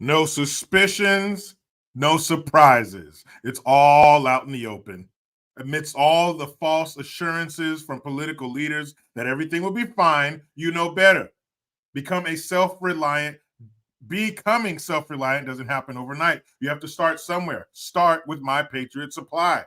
No suspicions, no surprises. It's all out in the open. Amidst all the false assurances from political leaders that everything will be fine, you know better. Becoming self-reliant doesn't happen overnight. You have to start somewhere. Start with My Patriot Supply.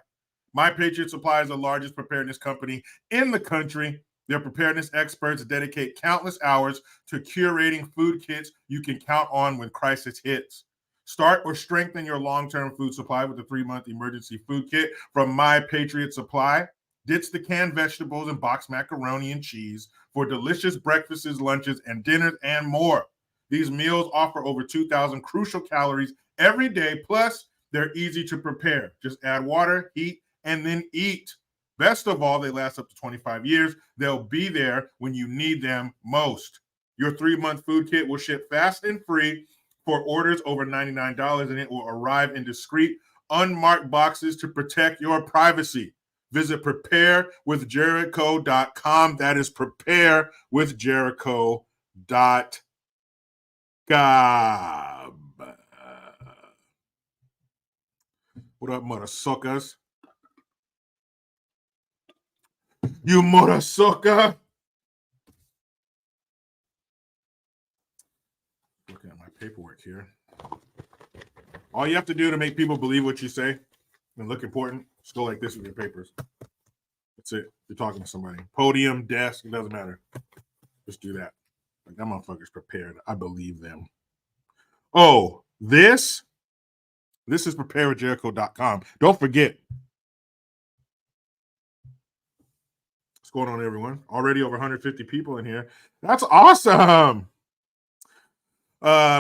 My Patriot Supply is the largest preparedness company in the country. Their preparedness experts dedicate countless hours to curating food kits you can count on when crisis hits. Start or strengthen your long-term food supply with the 3-month emergency food kit from My Patriot Supply. Ditch the canned vegetables and boxed macaroni and cheese for delicious breakfasts, lunches, and dinners, and more. These meals offer over 2,000 crucial calories every day, plus they're easy to prepare. Just add water, heat, and then eat. Best of all, they last up to 25 years. They'll be there when you need them most. Your 3-month food kit will ship fast and free for orders over $99, and it will arrive in discreet, unmarked boxes to protect your privacy. Visit preparewithjericho.com. That is preparewithjericho.com. What up, mother suckers? You mother sucker. Looking at my paperwork here. All you have to do to make people believe what you say and look important, just go like this with your papers. That's it. You're talking to somebody. Podium, desk, it doesn't matter. Just do that. Like, that motherfucker's prepared. I believe them. Oh, this is preparewithjericho.com. Don't forget. What's going on, everyone? Already over 150 people in here. That's awesome.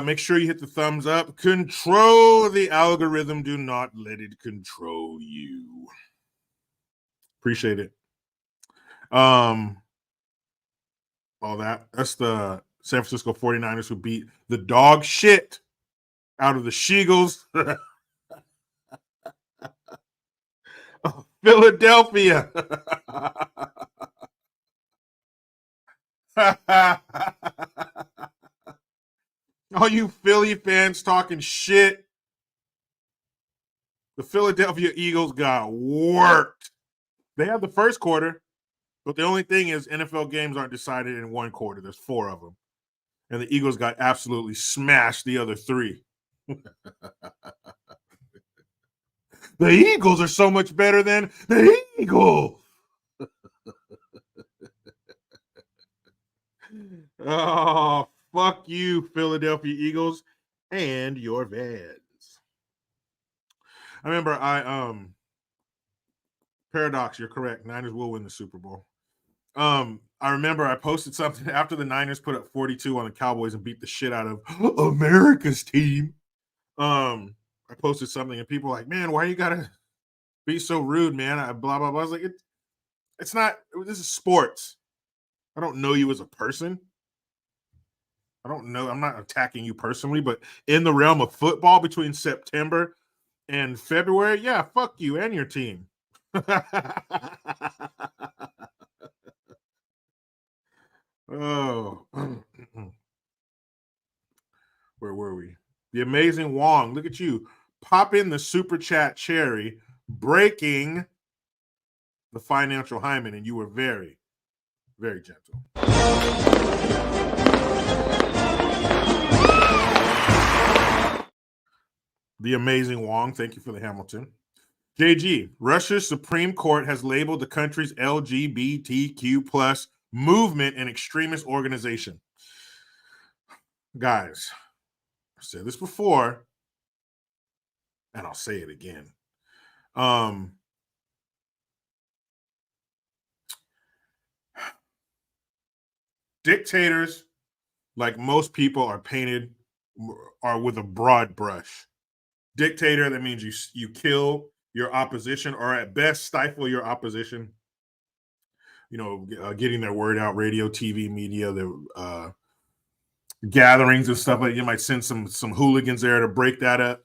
Make sure you hit the thumbs up. Control the algorithm. Do not let it control you. Appreciate it. All that. That's the San Francisco 49ers who beat the dog shit out of the Sheagles. Philadelphia. All you Philly fans talking shit. The Philadelphia Eagles got worked. They had the first quarter, but the only thing is NFL games aren't decided in one quarter. There's 4 of them. And the Eagles got absolutely smashed the other 3. The Eagles are so much better than the Eagles. Oh, fuck you, Philadelphia Eagles, and your Vans. I remember Paradox, you're correct. Niners will win the Super Bowl. I remember I posted something after the Niners put up 42 on the Cowboys and beat the shit out of America's team. I posted something and people were like, man, why you gotta be so rude, man? Blah, blah, blah. I was like, it's not, this is sports. I don't know you as a person. I don't know. I'm not attacking you personally, but in the realm of football between September and February, yeah, fuck you and your team. Oh. Where were we? The amazing Wong. Look at you. Pop in the super chat cherry, breaking the financial hymen, and you were very, very gentle. The amazing Wong. Thank you for the Hamilton. JG, Russia's Supreme Court has labeled the country's LGBTQ plus movement an extremist organization. Guys, I've said this before, and I'll say it again. Dictators, like most people, are painted with a broad brush. Dictator, that means you kill your opposition, or at best stifle your opposition. You know, getting their word out, radio, TV, media, gatherings and stuff like. You might send some hooligans there to break that up,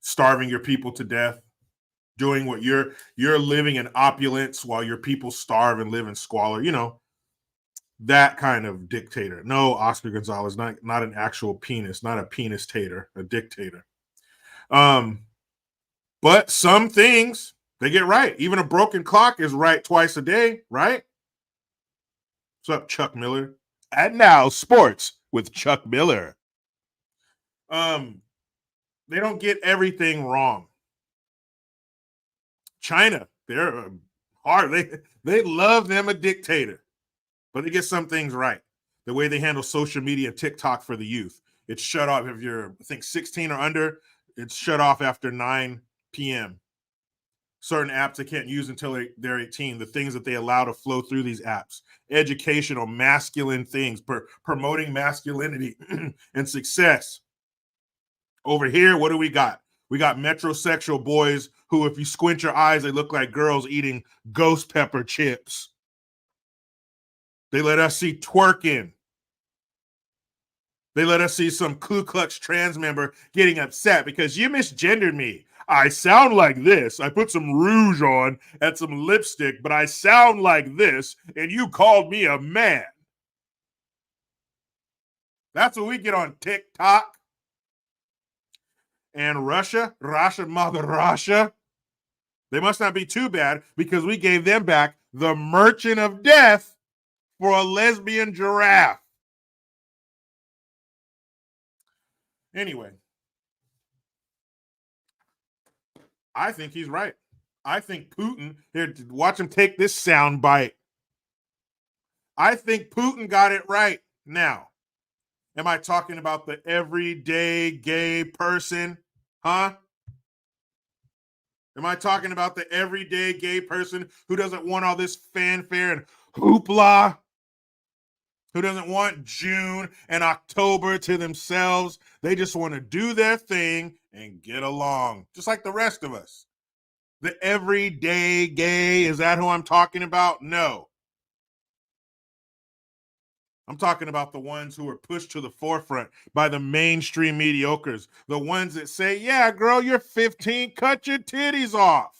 starving your people to death, doing what you're living in opulence while your people starve and live in squalor. That kind of dictator. No, Oscar Gonzalez, not an actual penis, not a penis-tator, a dictator. But some things they get right. Even a broken clock is right twice a day, right? What's up, Chuck Miller? And now sports with Chuck Miller. They don't get everything wrong. China, they're hard. They love them a dictator, but they get some things right. The way they handle social media and TikTok for the youth. It's shut off if you're, I think, 16 or under. It's shut off after 9 p.m. Certain apps they can't use until they're 18. The things that they allow to flow through these apps. Educational, masculine things, promoting masculinity and success. Over here, what do we got? We got metrosexual boys who, if you squint your eyes, they look like girls eating ghost pepper chips. They let us see twerking. They let us see some Ku Klux trans member getting upset because you misgendered me. I sound like this. I put some rouge on and some lipstick, but I sound like this, and you called me a man. That's what we get on TikTok. And Russia, mother Russia, they must not be too bad because we gave them back the Merchant of Death for a lesbian giraffe. Anyway, I think he's right. I think Putin, here, watch him take this sound bite. I think Putin got it right. Now, am I talking about the everyday gay person? Huh? Am I talking about the everyday gay person who doesn't want all this fanfare and hoopla? Who doesn't want June and October to themselves? They just want to do their thing and get along, just like the rest of us. The everyday gay, is that who I'm talking about? No. I'm talking about the ones who are pushed to the forefront by the mainstream mediocres. The ones that say, yeah, girl, you're 15, cut your titties off.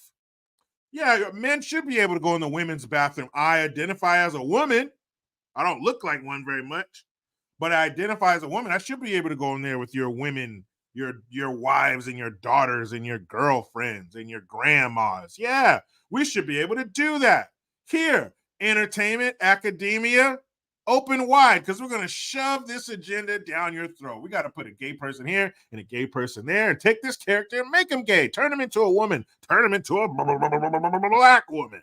Yeah, men should be able to go in the women's bathroom. I identify as a woman. I don't look like one very much, but I identify as a woman. I should be able to go in there with your women, your wives and your daughters and your girlfriends and your grandmas. Yeah, we should be able to do that. Here, entertainment, academia, open wide, because we're going to shove this agenda down your throat. We got to put a gay person here and a gay person there and take this character and make him gay. Turn him into a woman. Turn him into a black woman.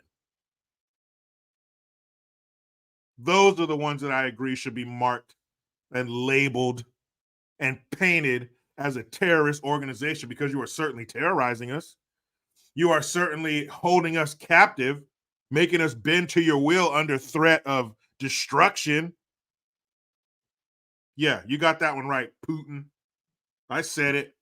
Those are the ones that I agree should be marked and labeled and painted as a terrorist organization, because you are certainly terrorizing us. You are certainly holding us captive, making us bend to your will under threat of destruction. Yeah, you got that one right, Putin. I said it.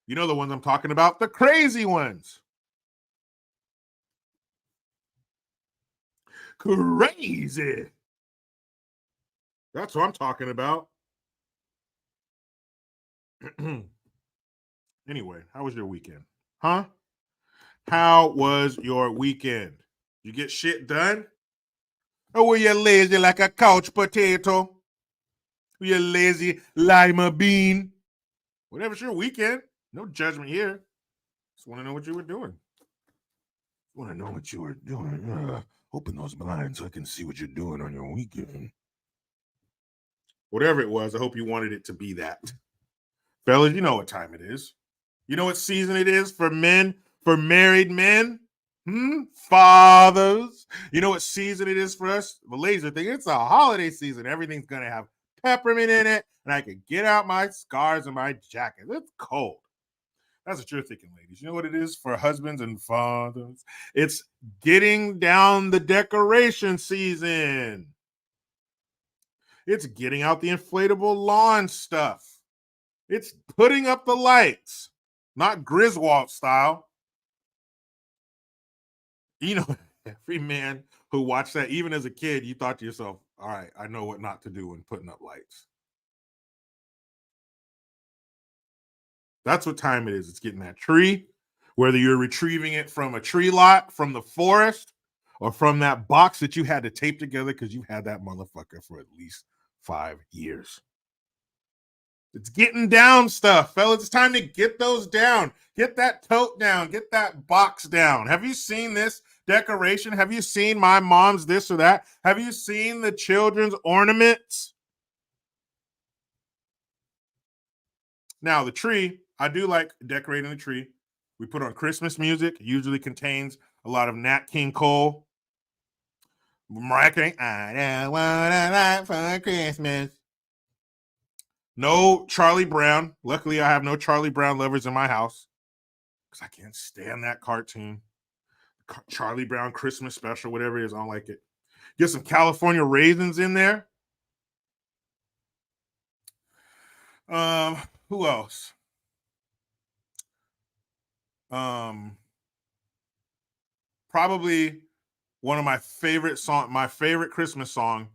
You know the ones I'm talking about, the crazy ones. Crazy. That's what I'm talking about. Anyway, how was your weekend? Huh? How was your weekend? You get shit done? Or were you lazy like a couch potato? Were you lazy lima bean? Whatever's your weekend. No judgment here. Just want to know what you were doing. Want to know what you were doing. Open those blinds so I can see what you're doing on your weekend. Whatever it was, I hope you wanted it to be that. Fellas, you know what time it is. You know what season it is for men, for married men? Fathers. You know what season it is for us? The laser thing. It's a holiday season. Everything's going to have peppermint in it, and I can get out my scarves and my jacket. It's cold. That's what you're thinking, ladies. You know what it is for husbands and fathers? It's getting down the decoration season. It's getting out the inflatable lawn stuff. It's putting up the lights. not Griswold style. You know, every man who watched that, even as a kid, you thought to yourself, all right, I know what not to do when putting up lights. That's what time it is. It's getting that tree, whether you're retrieving it from a tree lot, from the forest, or from that box that you had to tape together because you had that motherfucker for at least 5 years. It's getting down stuff, fellas. It's time to get those down. Get that tote down. Get that box down. Have you seen this decoration? Have you seen my mom's this or that? Have you seen the children's ornaments? Now, the tree, I do like decorating the tree. We put on Christmas music. It usually contains a lot of Nat King Cole. Mariah Carey, I don't want a lot for Christmas. No Charlie Brown. Luckily, I have no Charlie Brown lovers in my house because I can't stand that cartoon. Charlie Brown Christmas special, whatever it is, I don't like it. Get some California raisins in there. Who else? Probably one of my favorite Christmas song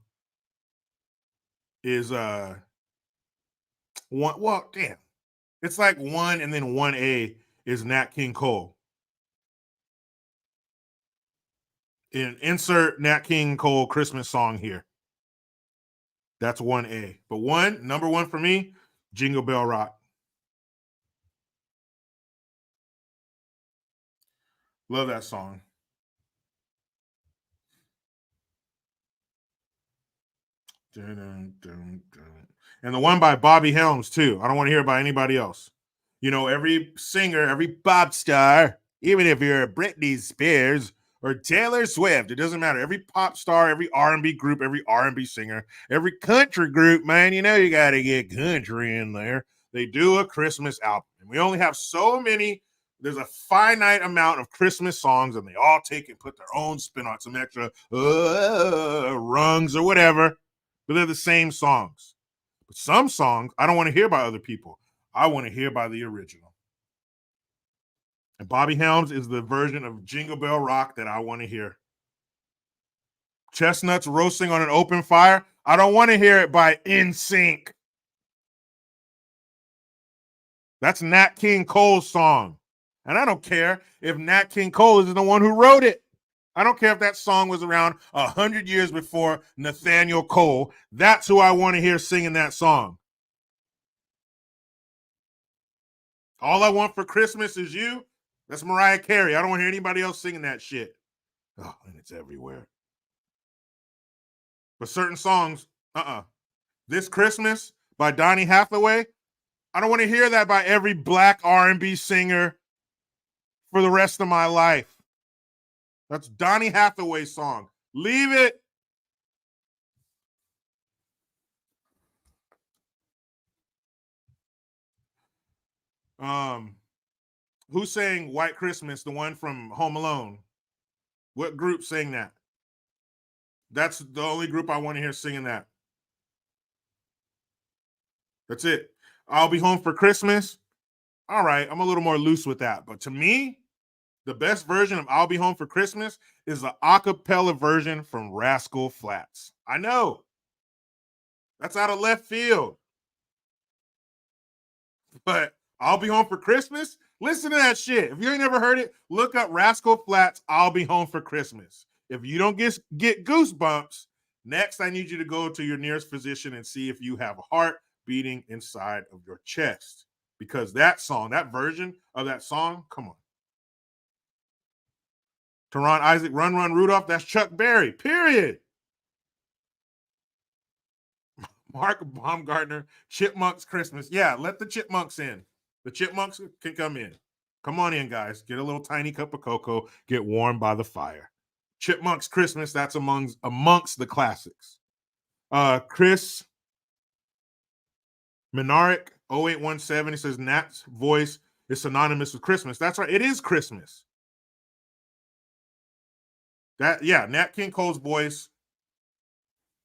is one. Well, damn, it's like 1 and then 1A is Nat King Cole. Insert Nat King Cole Christmas song here. That's 1A. But number one for me, Jingle Bell Rock. Love that song. And the one by Bobby Helms, too. I don't want to hear about anybody else. You know, every singer, every pop star, even if you're Britney Spears or Taylor Swift, it doesn't matter. Every pop star, every R&B group, every R&B singer, every country group, man, you know you got to get country in there. They do a Christmas album. And we only have so many. There's a finite amount of Christmas songs, and they all take and put their own spin on some extra rungs or whatever. But they're the same songs. But some songs, I don't want to hear by other people. I want to hear by the original. And Bobby Helms is the version of Jingle Bell Rock that I want to hear. Chestnuts roasting on an open fire. I don't want to hear it by NSYNC. That's Nat King Cole's song. And I don't care if Nat King Cole is the one who wrote it. I don't care if that song was around 100 years before Nathaniel Cole. That's who I want to hear singing that song. All I want for Christmas is you. That's Mariah Carey. I don't want to hear anybody else singing that shit. Oh, and it's everywhere. But certain songs, This Christmas by Donny Hathaway, I don't want to hear that by every black R&B singer for the rest of my life. That's Donny Hathaway's song. Leave it. Who sang White Christmas, the one from Home Alone? What group sang that? That's the only group I want to hear singing that. That's it. I'll Be Home for Christmas. All right, I'm a little more loose with that. But to me, the best version of I'll Be Home for Christmas is the a cappella version from Rascal Flatts. I know. That's out of left field. But I'll Be Home for Christmas? Listen to that shit. If you ain't never heard it, look up Rascal Flatts, I'll Be Home for Christmas. If you don't get goosebumps, next I need you to go to your nearest physician and see if you have a heart beating inside of your chest. Because that song, that version of that song, come on. Teron Isaac, Run Run Rudolph, that's Chuck Berry, period. Mark Baumgartner, Chipmunks Christmas. Yeah, let the chipmunks in. The chipmunks can come in. Come on in, guys. Get a little tiny cup of cocoa. Get warm by the fire. Chipmunks Christmas, that's amongst the classics. Chris Minaric, 0817, he says Nat's voice is synonymous with Christmas. That's right. It is Christmas. Nat King Cole's voice.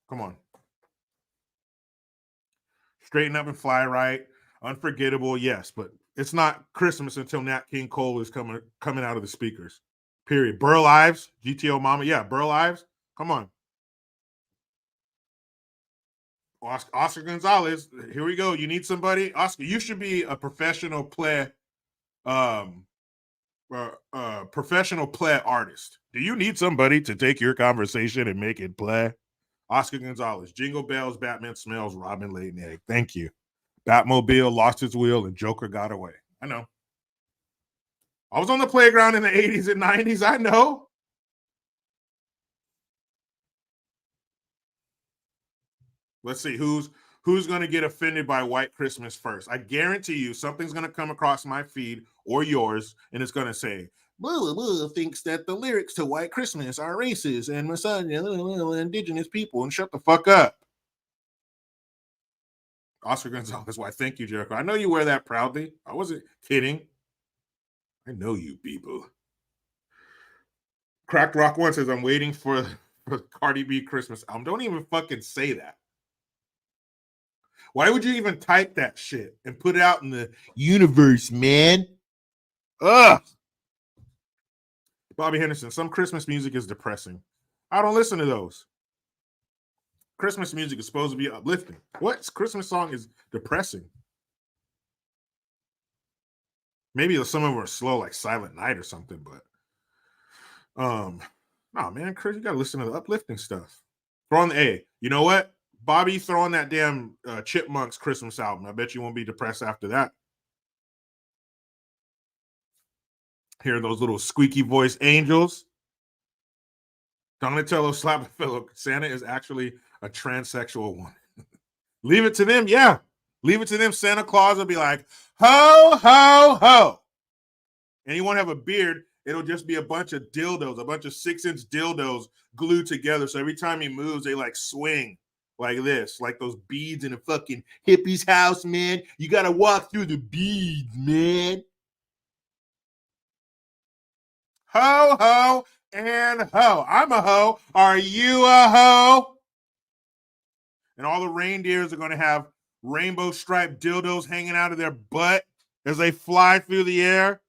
Come on. Straighten Up and Fly Right. Unforgettable, yes, but It's not Christmas until Nat King Cole is coming out of the speakers. Period. Burl Ives, GTO Mama. Yeah, Burl Ives. Come on. Oscar Gonzalez. Here we go. You need somebody. Oscar, you should be a professional play professional play artist. Do you need somebody to take your conversation and make it play? Oscar Gonzalez, Jingle Bells, Batman Smells, Robin laid an egg. Thank you. Batmobile lost its wheel and Joker got away. I know. I was on the playground in the 80s and 90s. I know. Let's see who's going to get offended by White Christmas first. I guarantee you something's going to come across my feed or yours, and it's going to say, blah, blah, thinks that the lyrics to White Christmas are racist and misogynist, indigenous people, and shut the fuck up. Oscar Gonzalez, why, thank you, Jericho. I know you wear that proudly. I wasn't kidding. I know you people. Cracked Rock One says, I'm waiting for Cardi B Christmas album. Don't even fucking say that. Why would you even type that shit and put it out in the universe, man? Ugh. Bobby Henderson, some Christmas music is depressing. I don't listen to those. Christmas music is supposed to be uplifting. What Christmas song is depressing? Maybe some of them are slow, like Silent Night or something, but no, man, Chris, you gotta listen to the uplifting stuff. Throw on the A. You know what? Bobby, throw on that damn Chipmunks Christmas album. I bet you won't be depressed after that. Hear those little squeaky voice angels. Donatello Slapafillo. Santa is actually a transsexual one. Leave it to them. Yeah. Leave it to them. Santa Claus will be like, ho, ho, ho. And he won't have a beard. It'll just be a bunch of dildos, a bunch of 6-inch dildos glued together. So every time he moves, they like swing like this, like those beads in a fucking hippie's house, man. You got to walk through the beads, man. Ho, ho, and ho. I'm a ho. Are you a ho? And all the reindeers are going to have rainbow striped dildos hanging out of their butt as they fly through the air.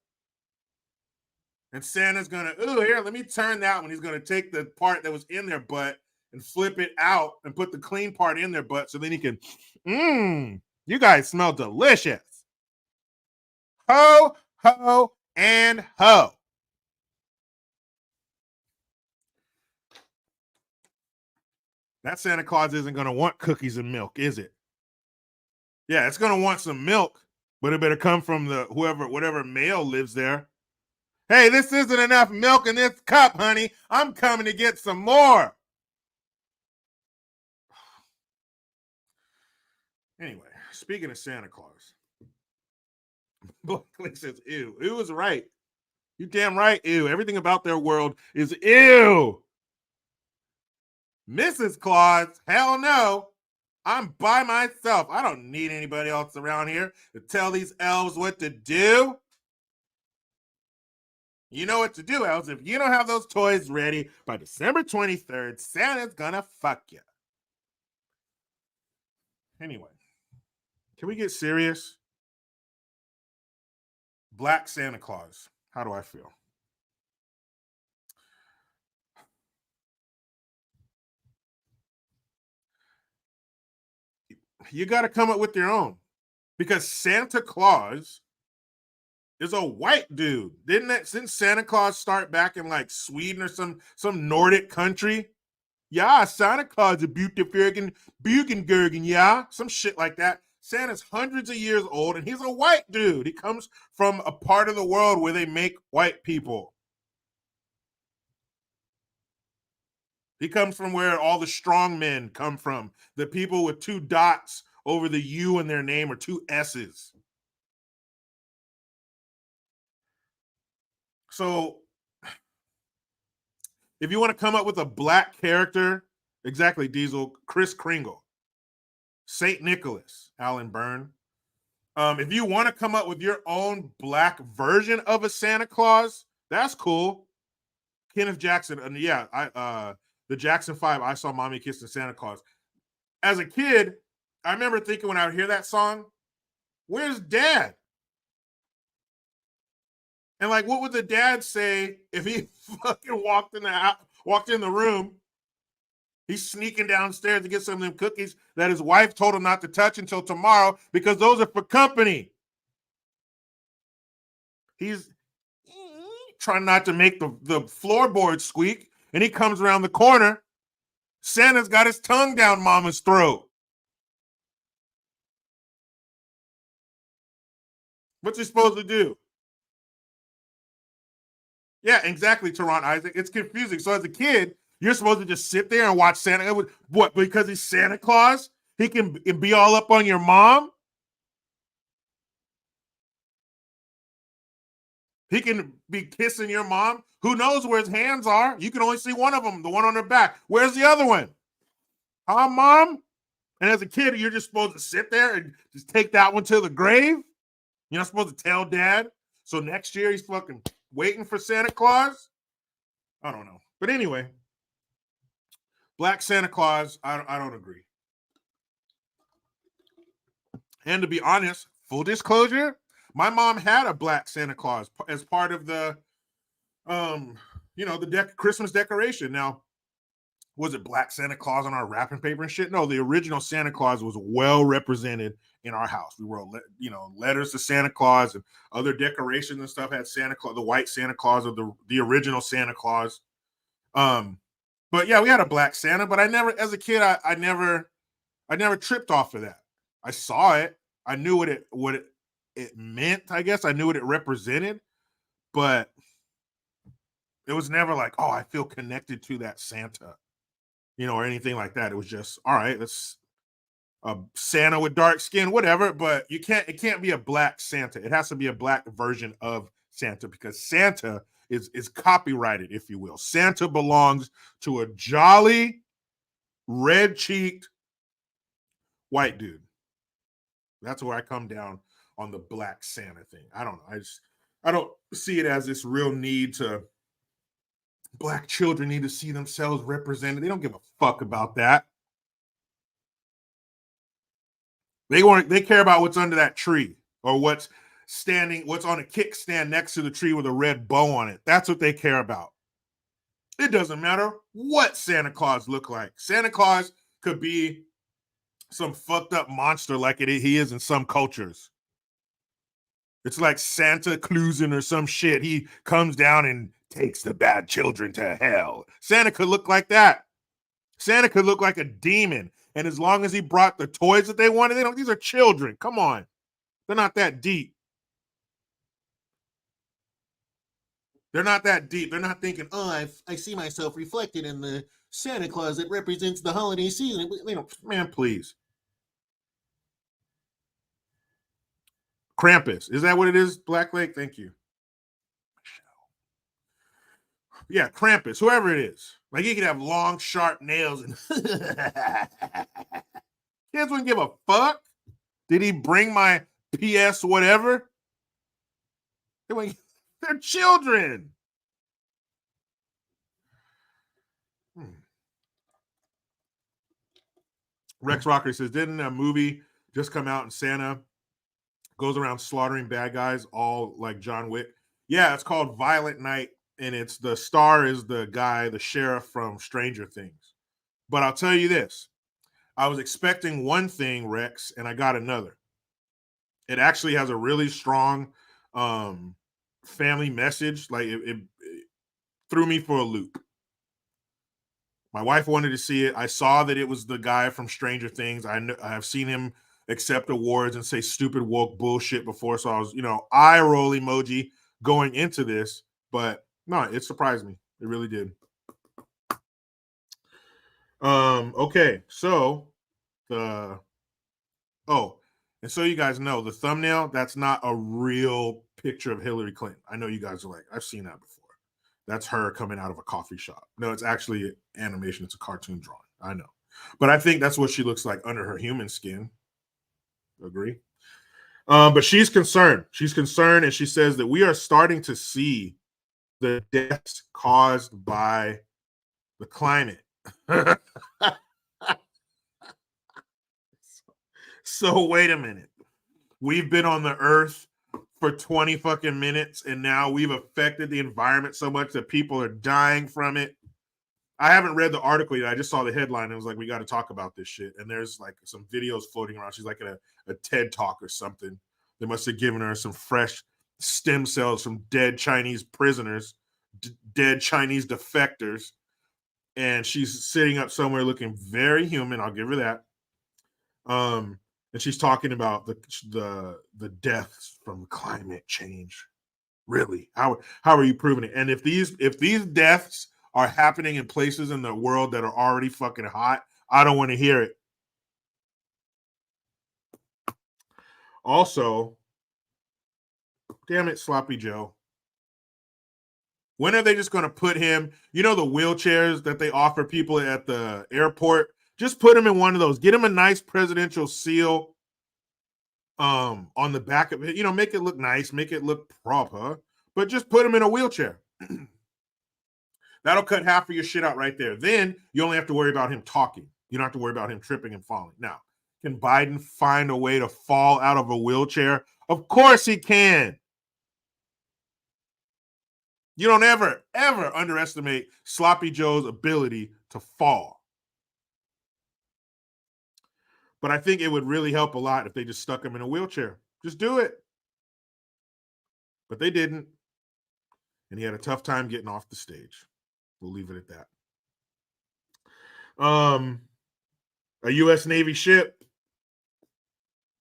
And Santa's going to, ooh, here, let me turn that one. He's going to take the part that was in their butt and flip it out and put the clean part in their butt so then he can, you guys smell delicious. Ho, ho, and ho. That Santa Claus isn't going to want cookies and milk, is it? Yeah, it's going to want some milk, but it better come from whatever male lives there. Hey, this isn't enough milk in this cup, honey. I'm coming to get some more. Anyway, speaking of Santa Claus, Blackley says, ew. Ew was right. You damn right, ew. Everything about their world is ew. Mrs. Claus, hell no. I'm by myself. I don't need anybody else around here to tell these elves what to do. You know what to do, elves. If you don't have those toys ready by December 23rd, Santa's gonna fuck you. Anyway, can we get serious? Black Santa Claus. How do I feel? You got to come up with your own, because Santa Claus is a white dude. Didn't Santa Claus start back in like Sweden or some Nordic country? Yeah, Santa Claus a Bugengergen, yeah, some shit like that. Santa's hundreds of years old and he's a white dude. He comes from a part of the world where they make white people. He comes from where all the strong men come from. The people with 2 dots over the U in their name or 2 S's. So if you want to come up with a black character, exactly, Diesel, Kris Kringle, St. Nicholas, Alan Byrne. If you want to come up with your own black version of a Santa Claus, that's cool. Kenneth Jackson, the Jackson 5, I Saw Mommy Kissing Santa Claus. As a kid, I remember thinking when I would hear that song, where's Dad? And like, what would the dad say if he fucking walked in the room? He's sneaking downstairs to get some of them cookies that his wife told him not to touch until tomorrow because those are for company. He's trying not to make the floorboard squeak, and he comes around the corner. Santa's got his tongue down mama's throat. What's he supposed to do? Yeah, exactly, Teron Isaac. It's confusing. So as a kid, you're supposed to just sit there and watch Santa. What? Because he's Santa Claus, he can be all up on your mom. He can be kissing your mom. Who knows where his hands are? You can only see one of them, the one on her back. Where's the other one? Huh, mom? And as a kid, you're just supposed to sit there and just take that one to the grave. You're not supposed to tell dad. So next year he's fucking waiting for Santa Claus. I don't know. But anyway, Black Santa Claus, I don't agree. And to be honest, full disclosure, my mom had a Black Santa Claus as part of the the Christmas decoration. Now, was it Black Santa Claus on our wrapping paper and shit? No, the original Santa Claus was well represented in our house. We wrote, letters to Santa Claus, and other decorations and stuff had Santa Claus, the white Santa Claus, or the original Santa Claus. But yeah, we had a Black Santa, but I never, as a kid, I never tripped off of that. I saw it. I knew what it meant. I guess I knew what it represented, but it was never like, oh, I feel connected to that Santa, or anything like that. It was just, all right, let's a Santa with dark skin, whatever. But it can't be a Black Santa. It has to be a Black version of Santa, because Santa is copyrighted, if you will. Santa belongs to a jolly, red-cheeked white dude. That's where I come down on the Black Santa thing. I don't know. I don't see it as this real need to. Black children need to see themselves represented. They don't give a fuck about that. They care about what's under that tree, or what's on a kickstand next to the tree with a red bow on it. That's what they care about. It doesn't matter what Santa Claus look like. Santa Claus could be some fucked up monster like he is in some cultures. It's like Santa Clausin or some shit. He comes down and takes the bad children to hell. Santa could look like that. Santa could look like a demon. And as long as he brought the toys that they wanted, these are children. Come on. They're not that deep. They're not that deep. They're not thinking, oh, I see myself reflected in the Santa Claus that represents the holiday season. Man, please. Krampus. Is that what it is? Black Lake? Thank you. Yeah, Krampus, whoever it is. Like, he could have long, sharp nails. And kids wouldn't give a fuck. Did he bring my PS whatever? They're children. Rex Rocker says, didn't a movie just come out and Santa goes around slaughtering bad guys, all like John Wick? Yeah, it's called Violent Night, and the star is the sheriff from Stranger Things. But I'll tell you this. I was expecting one thing, Rex, and I got another. It actually has a really strong family message. Like, it threw me for a loop. My wife wanted to see it. I saw that it was the guy from Stranger Things. I've seen him accept awards and say stupid woke bullshit before. So I was, eye roll emoji going into this. But no, it surprised me. It really did. Okay, so and so you guys know the thumbnail, that's not a real picture of Hillary Clinton. I know you guys are like, I've seen that before. That's her coming out of a coffee shop. No, it's actually animation. It's a cartoon drawing. I know. But I think that's what she looks like under her human skin. Agree? But she's concerned. She's concerned, and she says that we are starting to see the deaths caused by the climate. So wait a minute. We've been on the earth for 20 fucking minutes, and now we've affected the environment so much that people are dying from it. I haven't read the article yet. I just saw the headline and it was like, we got to talk about this shit. And there's like some videos floating around. She's like in a TED talk or something. They must have given her some fresh stem cells from dead Chinese prisoners, dead Chinese defectors. And she's sitting up somewhere looking very human. I'll give her that. And she's talking about the deaths from climate change. Really, how are you proving it? And if these deaths are happening in places in the world that are already fucking hot, I don't want to hear it. Also, damn it, Sloppy Joe. When are they just going to put him, the wheelchairs that they offer people at the airport? Just put him in one of those. Get him a nice presidential seal on the back of it. Make it look nice, make it look proper, but just put him in a wheelchair. That'll cut half of your shit out right there. Then you only have to worry about him talking. You don't have to worry about him tripping and falling. Now, can Biden find a way to fall out of a wheelchair? Of course he can. You don't ever underestimate Sloppy Joe's ability to fall. But I think it would really help a lot if they just stuck him in a wheelchair. Just do it. But they didn't. And he had a tough time getting off the stage. We'll leave it at that. A U.S. Navy ship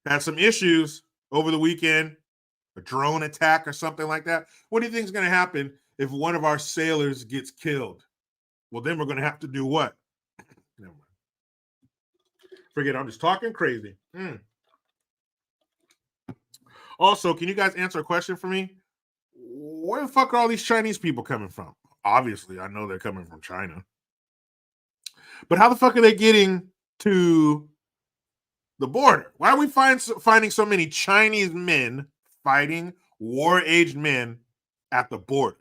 had some issues over the weekend, a drone attack or something like that. What do you think is going to happen if one of our sailors gets killed? Well, then we're going to have to do what? Never mind. Forget it. I'm just talking crazy. Also, can you guys answer a question for me? Where the fuck are all these Chinese people coming from? Obviously, I know they're coming from China. But how the fuck are they getting to the border? Why are we finding so many Chinese men fighting war-aged men at the border?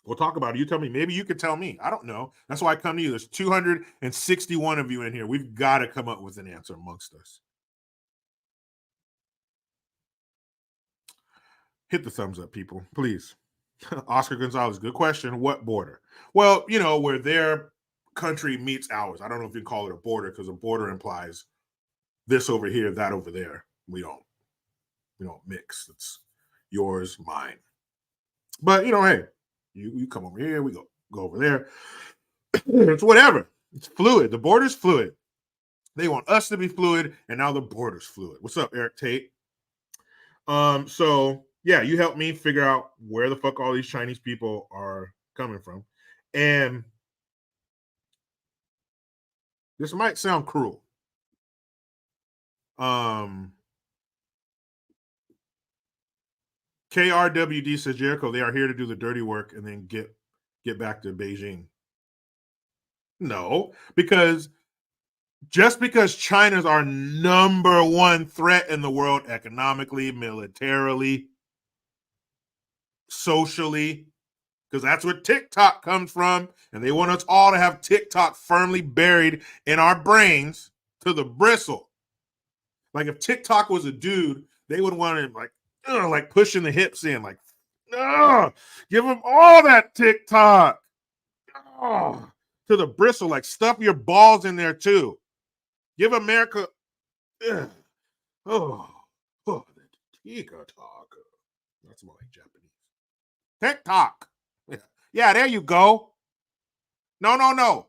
We'll talk about it. You tell me. Maybe you could tell me. I don't know. That's why I come to you. There's 261 of you in here. We've got to come up with an answer amongst us. Hit the thumbs up, people, please. Oscar Gonzalez, good question. What border? Well, where their country meets ours. I don't know if you call it a border because a border implies this over here, that over there. We don't mix. It's yours, mine. But hey, you come over here, we go over there. It's whatever. It's fluid. The border's fluid. They want us to be fluid, and now the border's fluid. What's up, Eric Tate? So yeah, you help me figure out where the fuck all these Chinese people are coming from. And this might sound cruel. KRWD says, Jericho, they are here to do the dirty work and then get back to Beijing. No, because just because China's our number one threat in the world economically, militarily, socially, because that's where TikTok comes from, and they want us all to have TikTok firmly buried in our brains to the bristle. Like if TikTok was a dude, they would want him like pushing the hips in, like, give them all that TikTok. To the bristle, like stuff your balls in there too. Give America, the TikTok. That's more like Japanese. TikTok. Yeah, there you go. No.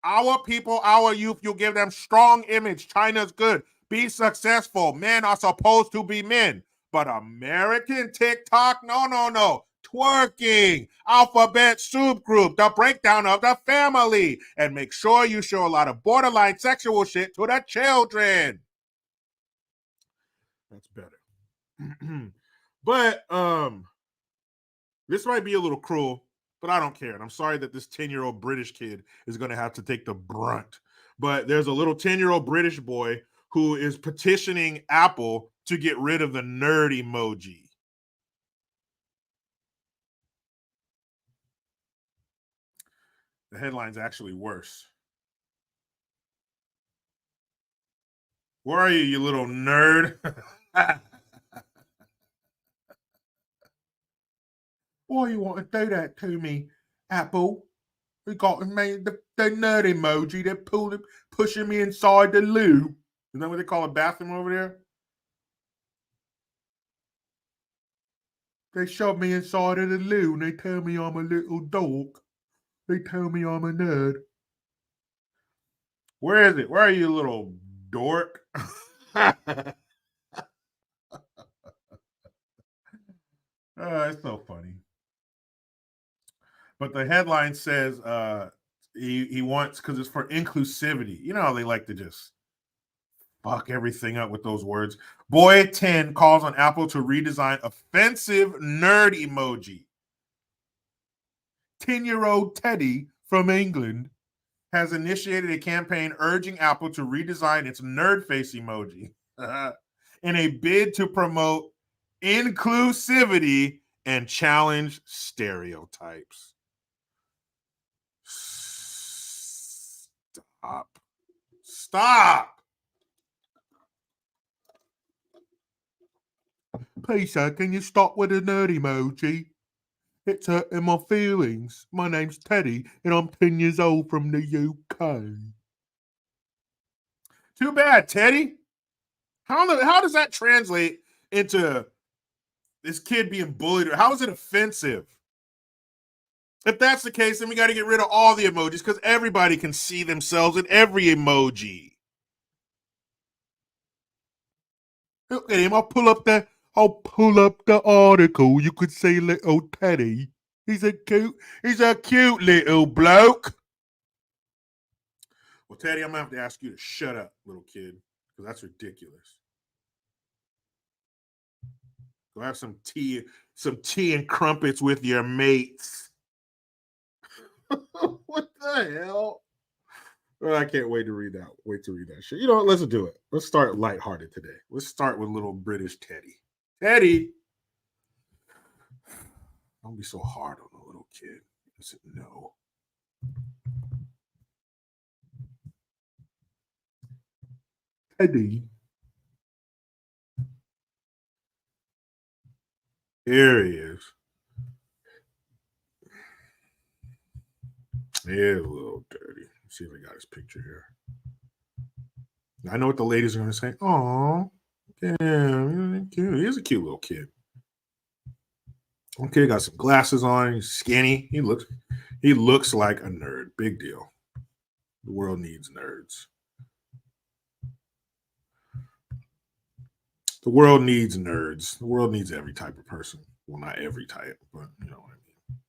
Our people, our youth, you give them strong image. China's good. Be successful. Men are supposed to be men. But American TikTok, no. Twerking, alphabet soup group, the breakdown of the family. And make sure you show a lot of borderline sexual shit to the children. That's better. But this might be a little cruel, but I don't care. And I'm sorry that this 10-year-old British kid is going to have to take the brunt. But there's a little 10-year-old British boy who is petitioning Apple to get rid of the nerd emoji. The headline's actually worse. Where are you, you little nerd? Why you want to do that to me, Apple? We got the nerd emoji. They're pushing me inside the loo. Is that what they call a bathroom over there? They shove me inside of the loo and they tell me I'm a little dog. They tell me I'm a nerd. Where is it? Where are you, little dork? It's so funny. But the headline says he wants, because it's for inclusivity. You know how they like to just fuck everything up with those words. Boy 10 calls on Apple to redesign offensive nerd emoji. 10-year-old Teddy from England has initiated a campaign urging Apple to redesign its nerd face emoji in a bid to promote inclusivity and challenge stereotypes. Stop. Please, sir, can you stop with the nerd emoji? It's hurting my feelings. My name's Teddy, and I'm 10 years old from the UK. Too bad, Teddy. How does that translate into this kid being bullied? How is it offensive? If that's the case, then we got to get rid of all the emojis because everybody can see themselves in every emoji. Look at him. I'll pull up the article. You could see little Teddy. He's a cute little bloke. Well, Teddy, I'm gonna have to ask you to shut up, little kid, because that's ridiculous. Go have some tea and crumpets with your mates. What the hell? Well, I can't wait to read that. Wait to read that shit. You know what? Let's do it. Let's start lighthearted today. Let's start with little British Teddy. Teddy, don't be so hard on the little kid. I said no. Teddy. Here he is. Yeah, a little dirty. Let's see if I got his picture here. I know what the ladies are going to say. Oh, yeah, cute. He's a cute little kid. Okay, got some glasses on. He's skinny. He looks like a nerd. Big deal. The world needs nerds. The world needs nerds. The world needs every type of person. Well, not every type, but you know what I mean.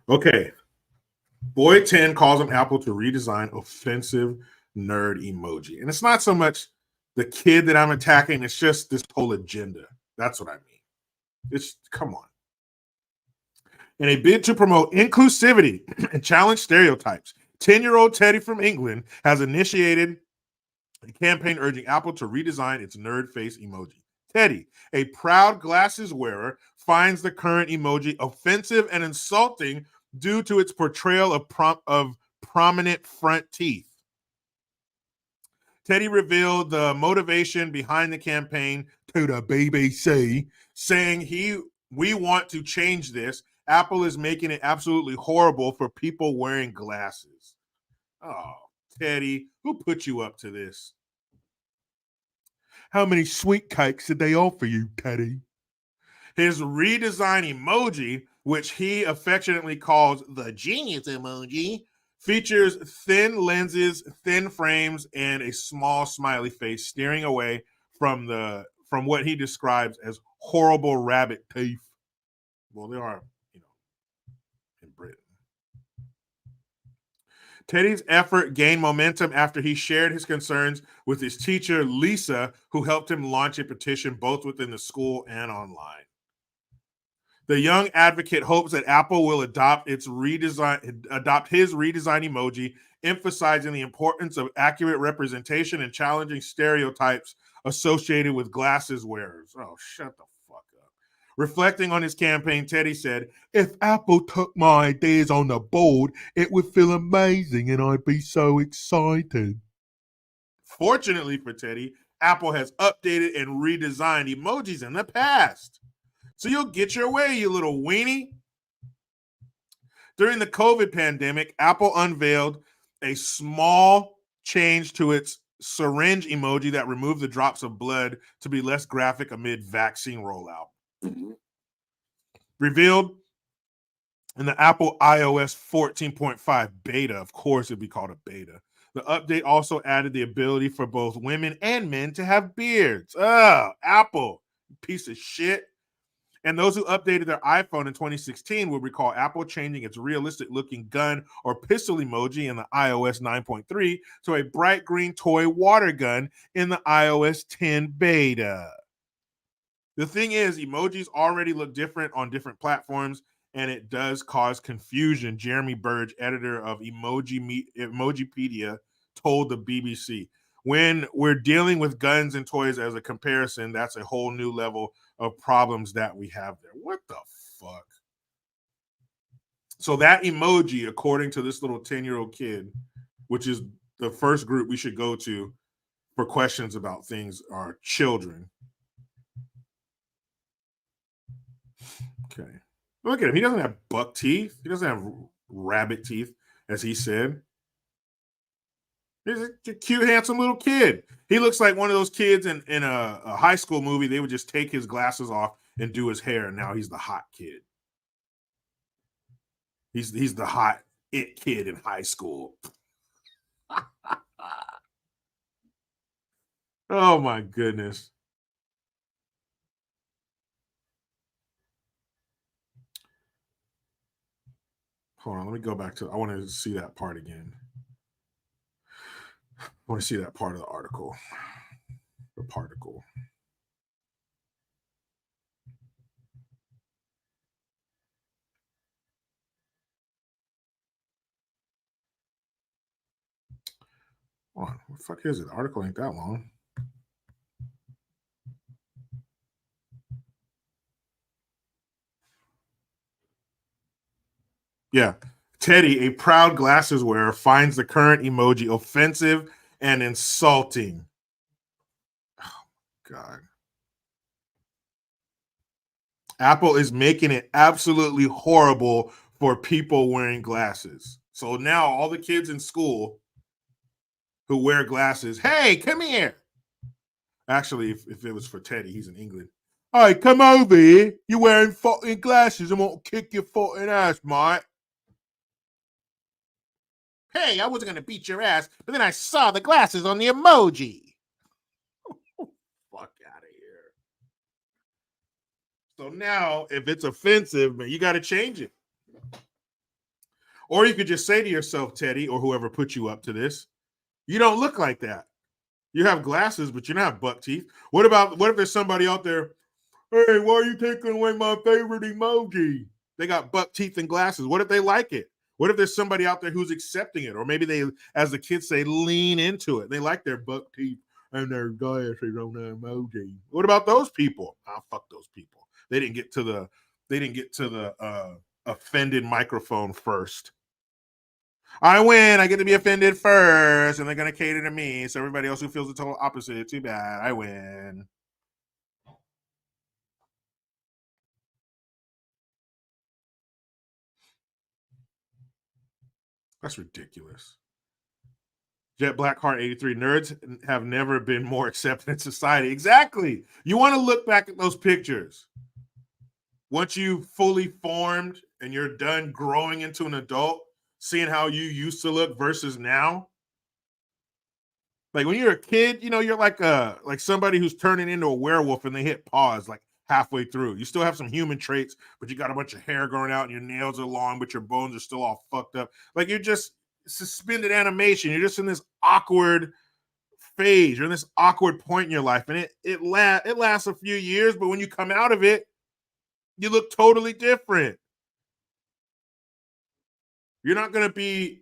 Okay. Boy 10 calls on Apple to redesign offensive nerd emoji. And it's not so much the kid that I'm attacking, it's just this whole agenda. That's what I mean. It's come on. In a bid to promote inclusivity and challenge stereotypes, 10-year-old Teddy from England has initiated a campaign urging Apple to redesign its nerd face emoji. Teddy, a proud glasses wearer, finds the current emoji offensive and insulting due to its portrayal of prominent front teeth. Teddy revealed the motivation behind the campaign to the BBC, saying we want to change this. Apple is making it absolutely horrible for people wearing glasses. Oh, Teddy, who put you up to this? How many sweet cakes did they offer you, Teddy? His redesigned emoji, which he affectionately calls the genius emoji, features thin lenses, thin frames, and a small smiley face staring away from what he describes as horrible rabbit teeth. Well, they are, in Britain. Teddy's effort gained momentum after he shared his concerns with his teacher, Lisa, who helped him launch a petition both within the school and online. The young advocate hopes that Apple will adopt his redesigned emoji, emphasizing the importance of accurate representation and challenging stereotypes associated with glasses wearers. Oh, shut the fuck up. Reflecting on his campaign, Teddy said, "If Apple took my ideas on the board, it would feel amazing and I'd be so excited." Fortunately for Teddy, Apple has updated and redesigned emojis in the past. So you'll get your way, you little weenie. During the COVID pandemic, Apple unveiled a small change to its syringe emoji that removed the drops of blood to be less graphic amid vaccine rollout. Revealed in the Apple iOS 14.5 beta, of course, it'd be called a beta. The update also added the ability for both women and men to have beards. Apple, piece of shit. And those who updated their iPhone in 2016 will recall Apple changing its realistic looking gun or pistol emoji in the iOS 9.3 to a bright green toy water gun in the iOS 10 beta. The thing is, emojis already look different on different platforms, and it does cause confusion. Jeremy Burge, editor of Emojipedia, told the BBC. When we're dealing with guns and toys as a comparison, that's a whole new level of problems that we have there. What the fuck? So that emoji, according to this little 10-year-old kid, which is the first group we should go to for questions about things, are children. Okay. Look at him. He doesn't have buck teeth. He doesn't have rabbit teeth, as he said. He's a cute, handsome little kid. He looks like one of those kids in a high school movie. They would just take his glasses off and do his hair, and now he's the hot kid. He's the hot it kid in high school. Oh my goodness. Hold on, let me go back to. I want to see that part again. I want to see that part of the article. The particle. Hold on, what the fuck is it? The article ain't that long. Yeah. Teddy, a proud glasses wearer, finds the current emoji offensive and insulting. Oh, God. Apple is making it absolutely horrible for people wearing glasses. So now all the kids in school who wear glasses, hey, come here. Actually, if it was for Teddy, he's in England. Hey, come over here. You're wearing fucking glasses. I want to kick your fucking ass, mate. Hey, I wasn't going to beat your ass, but then I saw the glasses on the emoji. Fuck out of here. So now, if it's offensive, man, you got to change it. Or you could just say to yourself, Teddy, or whoever put you up to this, you don't look like that. You have glasses, but you're not buck teeth. What if there's somebody out there, hey, why are you taking away my favorite emoji? They got buck teeth and glasses. What if they like it? What if there's somebody out there who's accepting it? Or maybe they, as the kids say, lean into it. They like their buck teeth and their glasses on the emoji. What about those people? Fuck those people. They didn't get to the offended microphone first. I win. I get to be offended first, and they're going to cater to me. So everybody else who feels the total opposite, too bad. I win. That's ridiculous. Jet Blackheart 83. Nerds have never been more accepted in society. Exactly. You want to look back at those pictures. Once you've fully formed and you're done growing into an adult, seeing how you used to look versus now. Like when you're a kid, you're like somebody who's turning into a werewolf and they hit pause like halfway through. You still have some human traits, but you got a bunch of hair growing out and your nails are long, but your bones are still all fucked up. Like you're just suspended animation. You're just in this awkward phase. You're in this awkward point in your life, and it lasts a few years, but when you come out of it, you look totally different. You're not going to be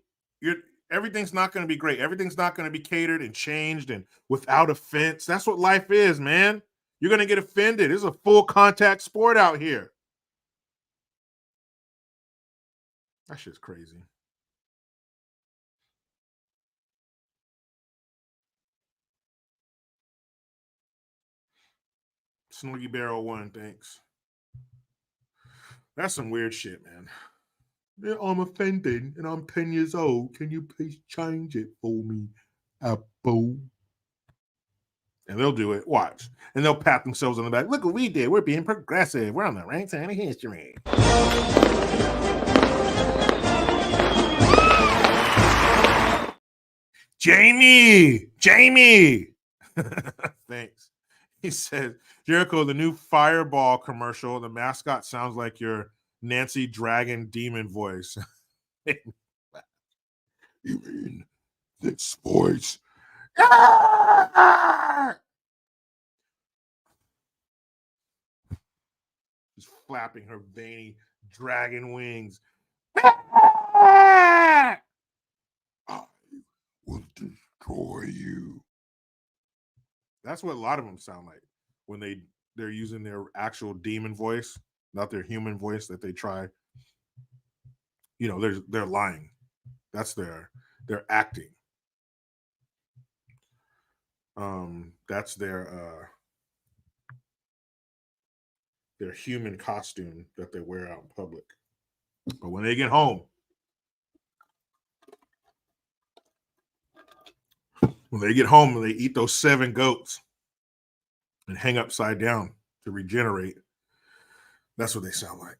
everything's not going to be great. Everything's not going to be catered and changed and without offense. That's what life is, man. You're going to get offended. It's a full contact sport out here. That shit's crazy. Snuggy Barrel 1, thanks. That's some weird shit, man. Yeah, I'm offended and I'm 10 years old. Can you please change it for me, Apple? And they'll do it. Watch. And they'll pat themselves on the back. Look what we did. We're being progressive. We're on the right side of history. Jamie! Thanks. He said, Jericho, the new Fireball commercial, the mascot sounds like your Nancy Dragon demon voice. You mean this voice? Just flapping her veiny dragon wings. I will destroy you. That's what a lot of them sound like when they're using their actual demon voice, not their human voice that they try. You know, they're lying. That's they're acting. That's their human costume that they wear out in public. But when they get home, and they eat those 7 goats and hang upside down to regenerate. That's what they sound like.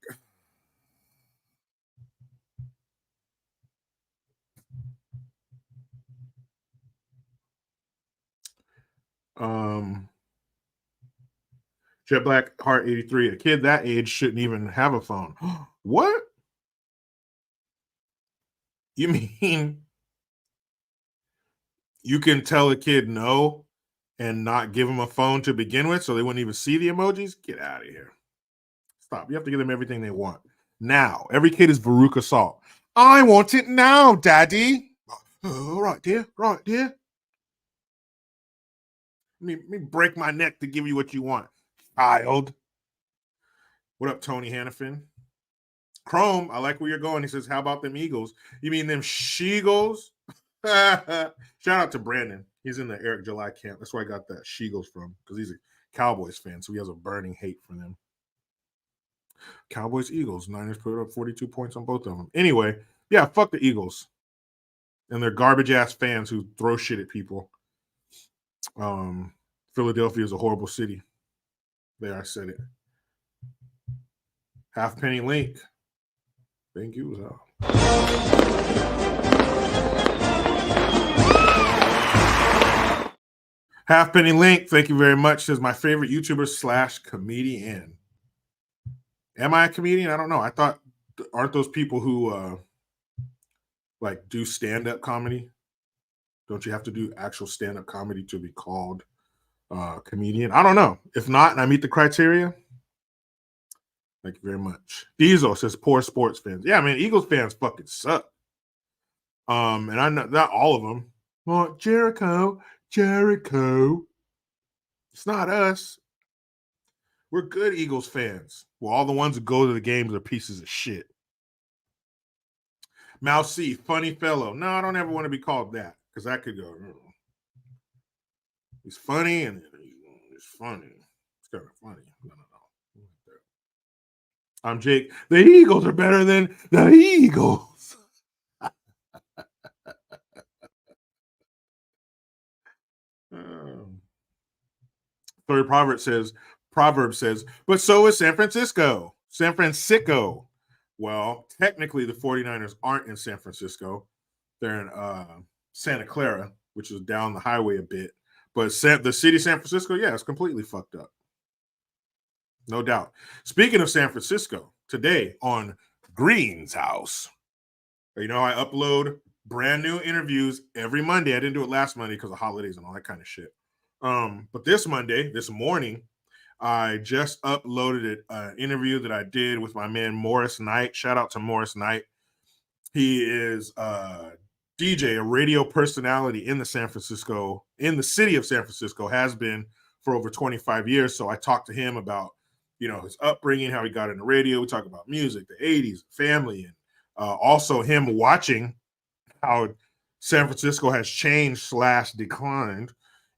Jet Black Heart 83. A kid that age shouldn't even have a phone. What? You mean you can tell a kid no and not give them a phone to begin with so they wouldn't even see the emojis? Get out of here. Stop. You have to give them everything they want. Now, every kid is Veruca Salt. I want it now, Daddy. Oh, right, dear. Right, dear. Let me break my neck to give you what you want, child. What up, Tony Hannafin? Chrome, I like where you're going. He says, how about them Eagles? You mean them Sheagles? Shout out to Brandon. He's in the Eric July camp. That's where I got that Sheagles from, because he's a Cowboys fan, so he has a burning hate for them. Cowboys, Eagles. Niners put up 42 points on both of them. Anyway, yeah, fuck the Eagles. And their garbage-ass fans who throw shit at people. Philadelphia is a horrible city. There, I said it. Halfpenny Link. Thank you. Halfpenny Link, thank you very much. Says my favorite YouTuber / comedian. Am I a comedian? I don't know. I thought, aren't those people who like do stand-up comedy? Don't you have to do actual stand-up comedy to be called comedian? I don't know. If not, and I meet the criteria, thank you very much. Diesel says poor sports fans. Yeah, man, Eagles fans fucking suck. And I know not all of them. Well, Jericho. It's not us. We're good Eagles fans. Well, all the ones who go to the games are pieces of shit. Mousy, funny fellow. No, I don't ever want to be called that, because that could go. He's funny and he's funny. It's kind of funny. No. I'm Jake. The Eagles are better than the Eagles. Third proverb says, but so is San Francisco. Well, technically the 49ers aren't in San Francisco. They're in Santa Clara, which is down the highway a bit. But the city of San Francisco, yeah, it's completely fucked up. No doubt. Speaking of San Francisco, today on Green's House, you know, I upload brand new interviews every Monday. I didn't do it last Monday because of holidays and all that kind of shit. But this morning, I just uploaded an interview that I did with my man Morris Knight. Shout out to Morris Knight. He is a DJ, a radio personality in the city of San Francisco, has been for over 25 years. So I talked to him about, you know, his upbringing, how he got into radio. We talk about music, the 80s, family, and also him watching how San Francisco has changed / declined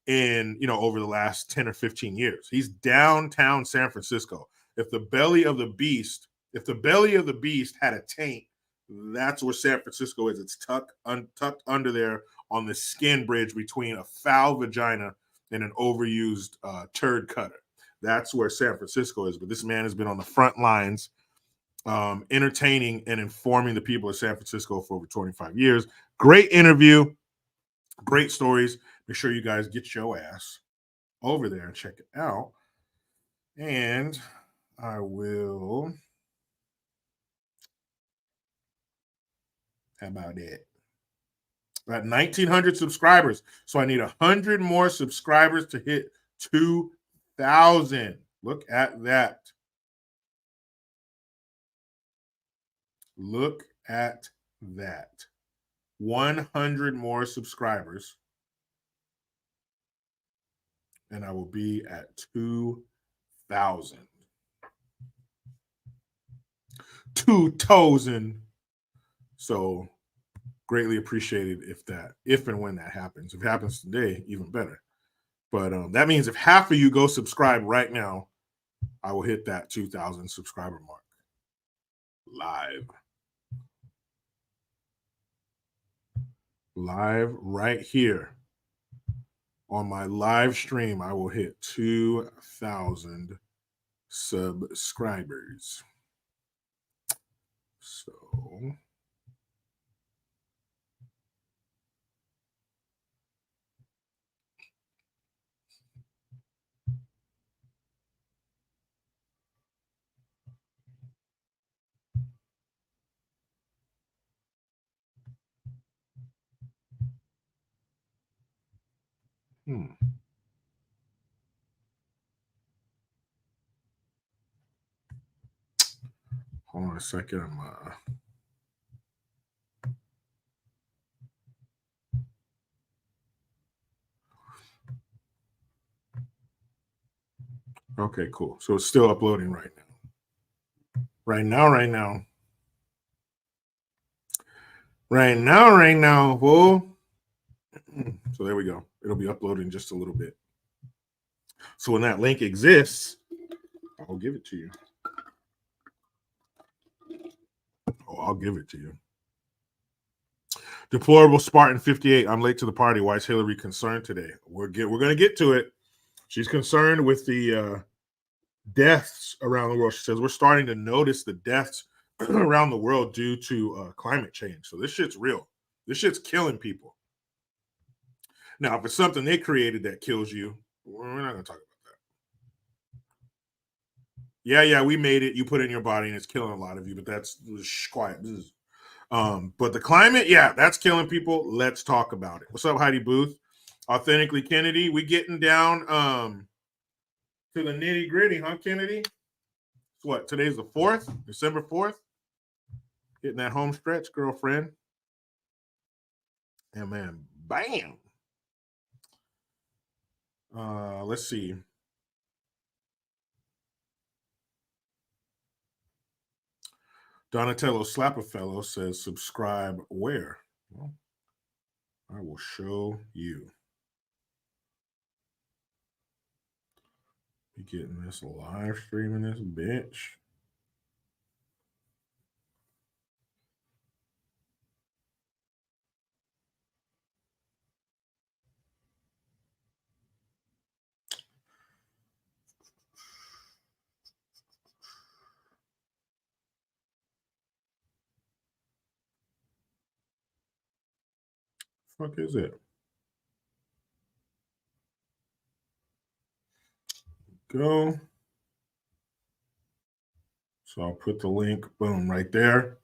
in, you know, over the last 10 or 15 years. He's downtown San Francisco. If the belly of the beast had a taint, that's where San Francisco is. It's tucked under there on the skin bridge between a foul vagina and an overused turd cutter. That's where San Francisco is. But this man has been on the front lines, entertaining and informing the people of San Francisco for over 25 years. Great interview, great stories. Make sure you guys get your ass over there and check it out. And I will. How about that? We're at 1,900 subscribers. So I need 100 more subscribers to hit 2,000. Look at that. Look at that. 100 more subscribers. And I will be at 2,000. 2,000. So greatly appreciated if and when that happens. If it happens today, even better. But that means if half of you go subscribe right now, I will hit that 2,000 subscriber mark live right here on my live stream. I will hit 2,000 subscribers. So hold on a second. Okay, cool. So it's still uploading right now. Right now, fool. So there we go. It'll be uploading just a little bit. So when that link exists, I'll give it to you. I'll give it to you. Deplorable Spartan 58. I'm late to the party. Why is Hillary concerned today? We're going to get to it. She's concerned with the deaths around the world. She says we're starting to notice the deaths around the world due to climate change. So this shit's real. This shit's killing people. Now, if it's something they created that kills you, we're not going to talk about that. Yeah, we made it. You put it in your body and it's killing a lot of you, but that's quiet. But the climate, yeah, that's killing people. Let's talk about it. What's up, Heidi Booth? Authentically Kennedy. We getting down to the nitty gritty, huh, Kennedy? What? Today's the 4th, December 4th. Hitting that home stretch, girlfriend. And man, bam. Let's see. Donatello Slap-a-Fellow says, subscribe where? Well, I will show you. Be getting this live streaming this bitch. Fuck is it? Go. So I'll put the link, boom, right there.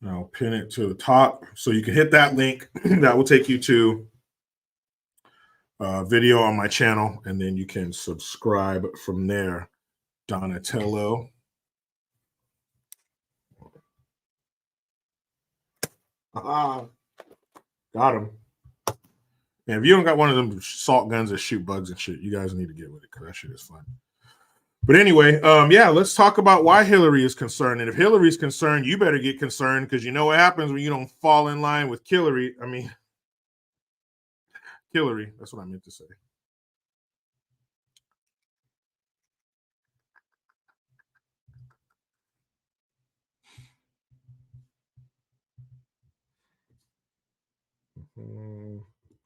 And I'll pin it to the top. So you can hit that link. That will take you to a video on my channel. And then you can subscribe from there. Donatello. Got him. And if you don't got one of them salt guns that shoot bugs and shit, you guys need to get with it because that shit is fun. But anyway, yeah, let's talk about why Hillary is concerned. And if Hillary's concerned, you better get concerned because you know what happens when you don't fall in line with Hillary. I mean, Hillary. That's what I meant to say.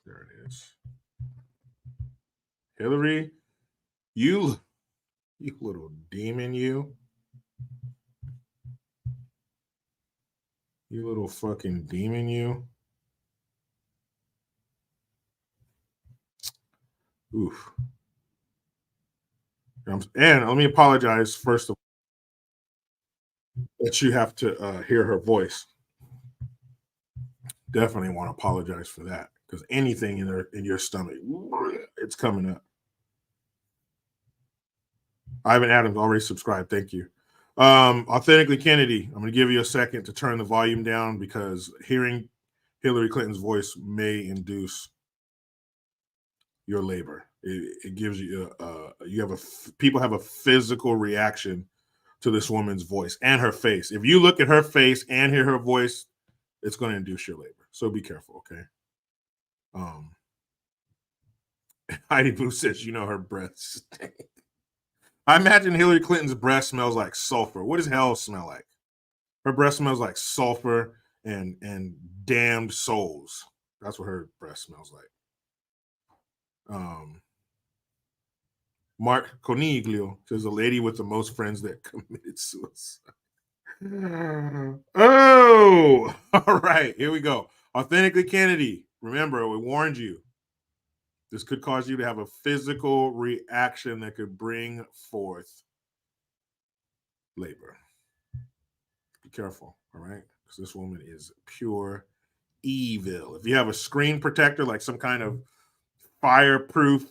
There it is. Hillary, you little demon, you little fucking demon, you. Oof. And let me apologize first of all that you have to hear her voice. Definitely want to apologize for that, because anything in your stomach, it's coming up. Ivan Adams already subscribed. Thank you. Authentically Kennedy, I'm going to give you a second to turn the volume down, because hearing Hillary Clinton's voice may induce your labor. It gives you people have a physical reaction to this woman's voice and her face. If you look at her face and hear her voice, it's going to induce your labor. So be careful, okay? Heidi Boo says, her breath stink. I imagine Hillary Clinton's breath smells like sulfur. What does hell smell like? Her breath smells like sulfur and damned souls. That's what her breath smells like. Mark Coniglio says, a lady with the most friends that committed suicide. Oh, all right. Here we go. Authentically Kennedy. Remember, we warned you. This could cause you to have a physical reaction that could bring forth labor. Be careful, all right? Because this woman is pure evil. If you have a screen protector, like some kind of fireproof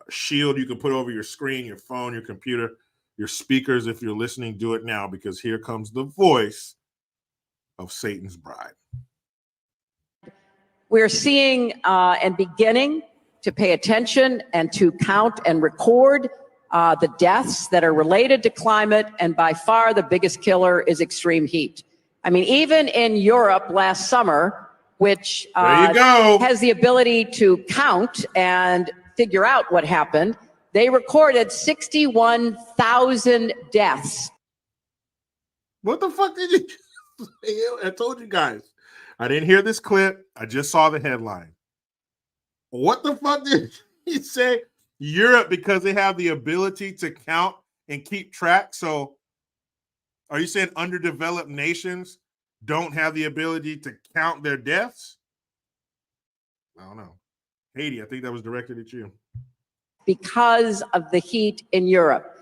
shield you can put over your screen, your phone, your computer, your speakers, if you're listening, do it now, because here comes the voice of Satan's bride. We're seeing and beginning to pay attention and to count and record the deaths that are related to climate, and by far the biggest killer is extreme heat. I mean, even in Europe last summer, which has the ability to count and figure out what happened, they recorded 61,000 deaths. What the fuck did you say? I told you guys. I didn't hear this clip. I just saw the headline. What the fuck did he say? Europe, because they have the ability to count and keep track. So are you saying underdeveloped nations don't have the ability to count their deaths? I don't know. Haiti, I think that was directed at you. Because of the heat in Europe.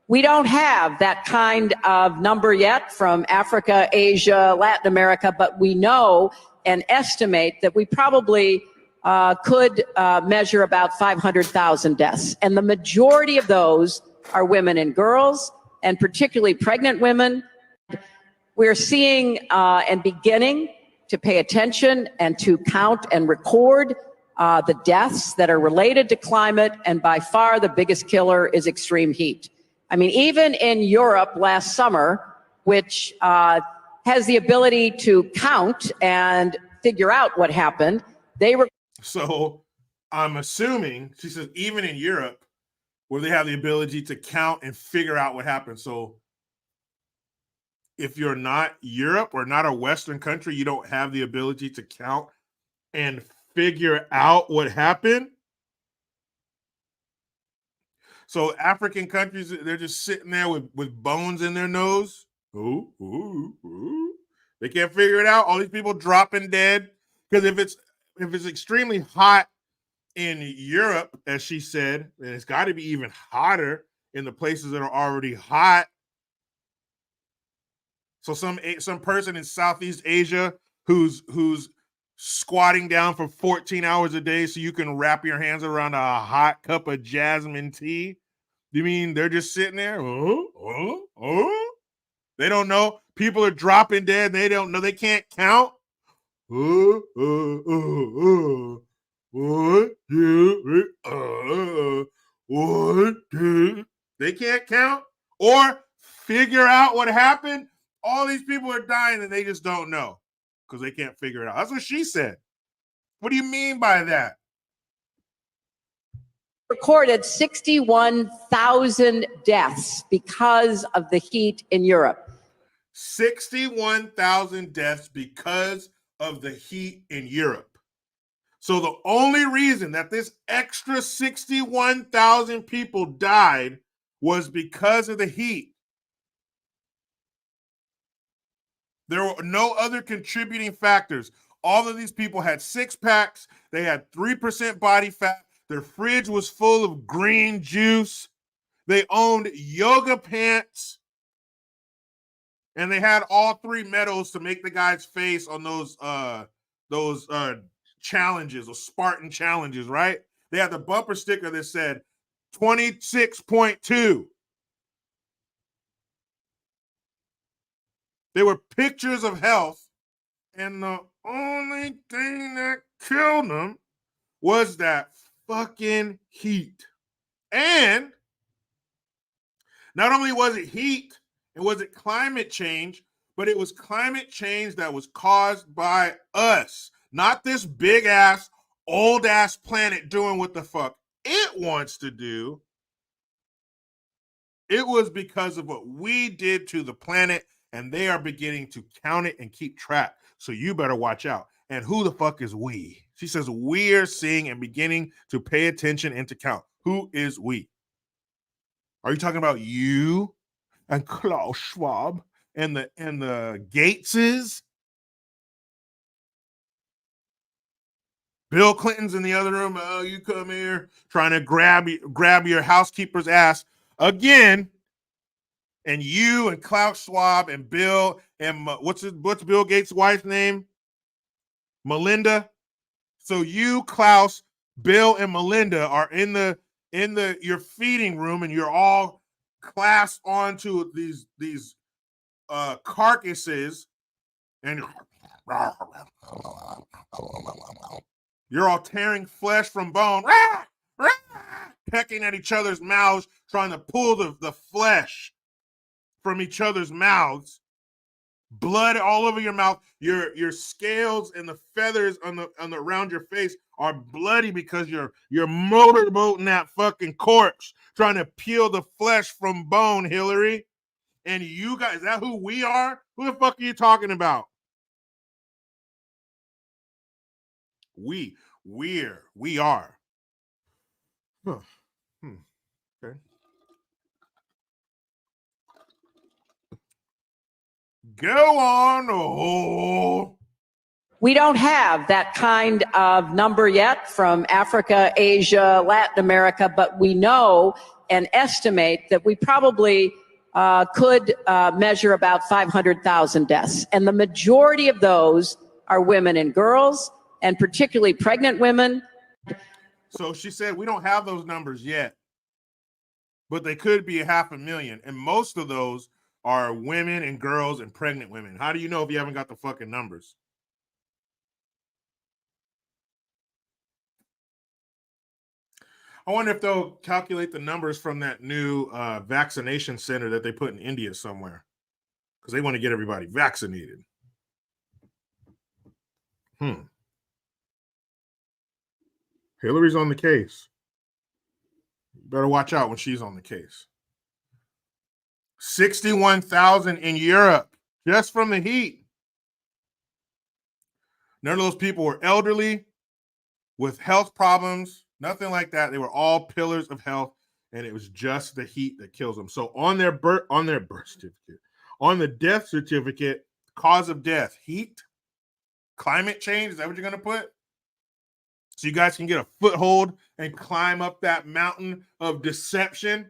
We don't have that kind of number yet from Africa, Asia, Latin America, but we know and estimate that we probably could measure about 500,000 deaths. And the majority of those are women and girls, and particularly pregnant women. We're seeing and beginning to pay attention and to count and record the deaths that are related to climate, and by far the biggest killer is extreme heat. I mean, even in Europe last summer, which has the ability to count and figure out what happened, So I'm assuming, she says, even in Europe, where they have the ability to count and figure out what happened. So if you're not Europe or not a Western country, you don't have the ability to count and figure out what happened. So African countries, they're just sitting there with bones in their nose. Ooh, ooh, ooh. They can't figure it out. All these people dropping dead. Because if it's extremely hot in Europe, as she said, then it's got to be even hotter in the places that are already hot. So some person in Southeast Asia who's squatting down for 14 hours a day so you can wrap your hands around a hot cup of jasmine tea. You mean they're just sitting there? They don't know. People are dropping dead. They don't know. They can't count. They can't count or figure out what happened. All these people are dying and they just don't know because they can't figure it out. That's what she said. What do you mean by that? recorded 61,000 deaths because of the heat in Europe. 61,000 deaths because of the heat in Europe. So the only reason that this extra 61,000 people died was because of the heat. There were no other contributing factors. All of these people had six packs. They had 3% body fat. Their fridge was full of green juice. They owned yoga pants. And they had all three medals to make the guy's face on those challenges, those Spartan challenges, right? They had the bumper sticker that said 26.2. They were pictures of health, and the only thing that killed them was that fucking heat. And not only was it heat, and was it climate change, but it was climate change that was caused by us, not this big ass, old ass planet doing what the fuck it wants to do. It was because of what we did to the planet, and they are beginning to count it and keep track. So you better watch out. And who the fuck is we? She says, we're seeing and beginning to pay attention and to count. Who is we? Are you talking about you and Klaus Schwab and the Gateses? Bill Clinton's in the other room. Oh, you come here trying to grab your housekeeper's ass again. And you and Klaus Schwab and Bill and what's Bill Gates' wife's name? Melinda. So you, Klaus, Bill, and Melinda are in your feeding room, and you're all clasped onto these carcasses, and you're all tearing flesh from bone, pecking at each other's mouths, trying to pull the flesh from each other's mouths. Blood all over your mouth. Your scales and the feathers on the around your face are bloody because you're motorboating that fucking corpse, trying to peel the flesh from bone, Hillary. And you guys, is that who we are? Who the fuck are you talking about? We are. Huh. Okay. Go on. Oh. We don't have that kind of number yet from Africa, Asia, Latin America, but we know and estimate that we probably could measure about 500,000 deaths. And the majority of those are women and girls, and particularly pregnant women. So she said, we don't have those numbers yet, but they could be 500,000. And most of those are women and girls and pregnant women. How do you know if you haven't got the fucking numbers? I wonder if they'll calculate the numbers from that new vaccination center that they put in India somewhere, because they want to get everybody vaccinated. Hillary's on the case. You better watch out when she's on the case. 61,000 in Europe just from the heat. None of those people were elderly with health problems, nothing like that. They were all pillars of health, and it was just the heat that kills them. So on their birth certificate, on the death certificate, cause of death, heat, climate change. Is that what you're going to put? So you guys can get a foothold and climb up that mountain of deception.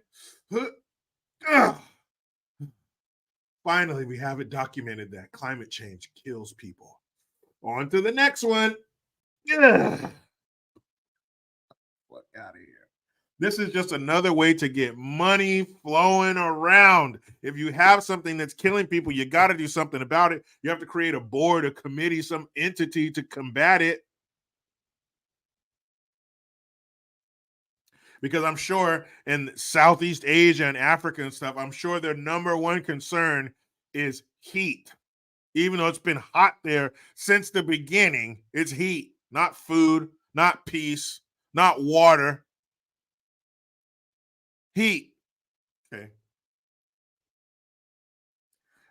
Finally, we have it documented that climate change kills people. On to the next one. Fuck out of here. This is just another way to get money flowing around. If you have something that's killing people, you got to do something about it. You have to create a board, a committee, some entity to combat it. Because I'm sure in Southeast Asia and Africa and stuff, I'm sure their number one concern is heat. Even though it's been hot there since the beginning, it's heat, not food, not peace, not water. Heat. Okay.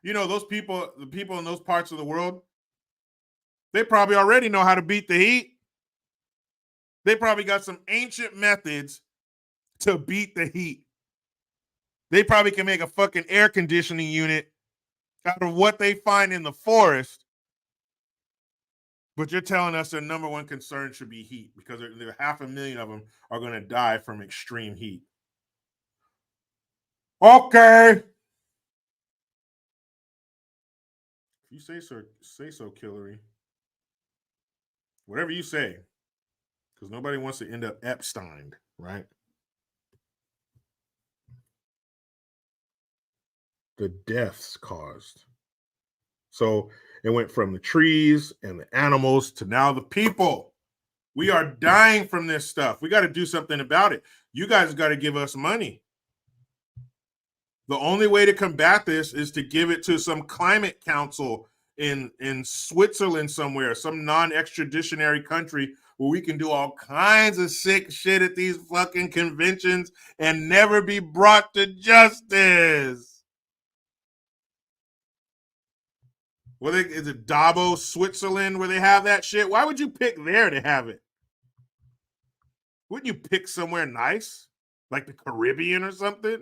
You know, those people, the people in those parts of the world, they probably already know how to beat the heat. They probably got some ancient methods to beat the heat. They probably can make a fucking air conditioning unit out of what they find in the forest. But you're telling us their number one concern should be heat because there 500,000 of them are going to die from extreme heat. Okay. If you say so, Killary. Whatever you say. Because nobody wants to end up Epstein, right? The deaths caused. So it went from the trees and the animals to now the people. We are dying from this stuff. We got to do something about it. You guys got to give us money. The only way to combat this is to give it to some climate council in Switzerland somewhere, some non-extraditionary country where we can do all kinds of sick shit at these fucking conventions and never be brought to justice. Is it Davos, Switzerland, where they have that shit? Why would you pick there to have it? Wouldn't you pick somewhere nice, like the Caribbean or something?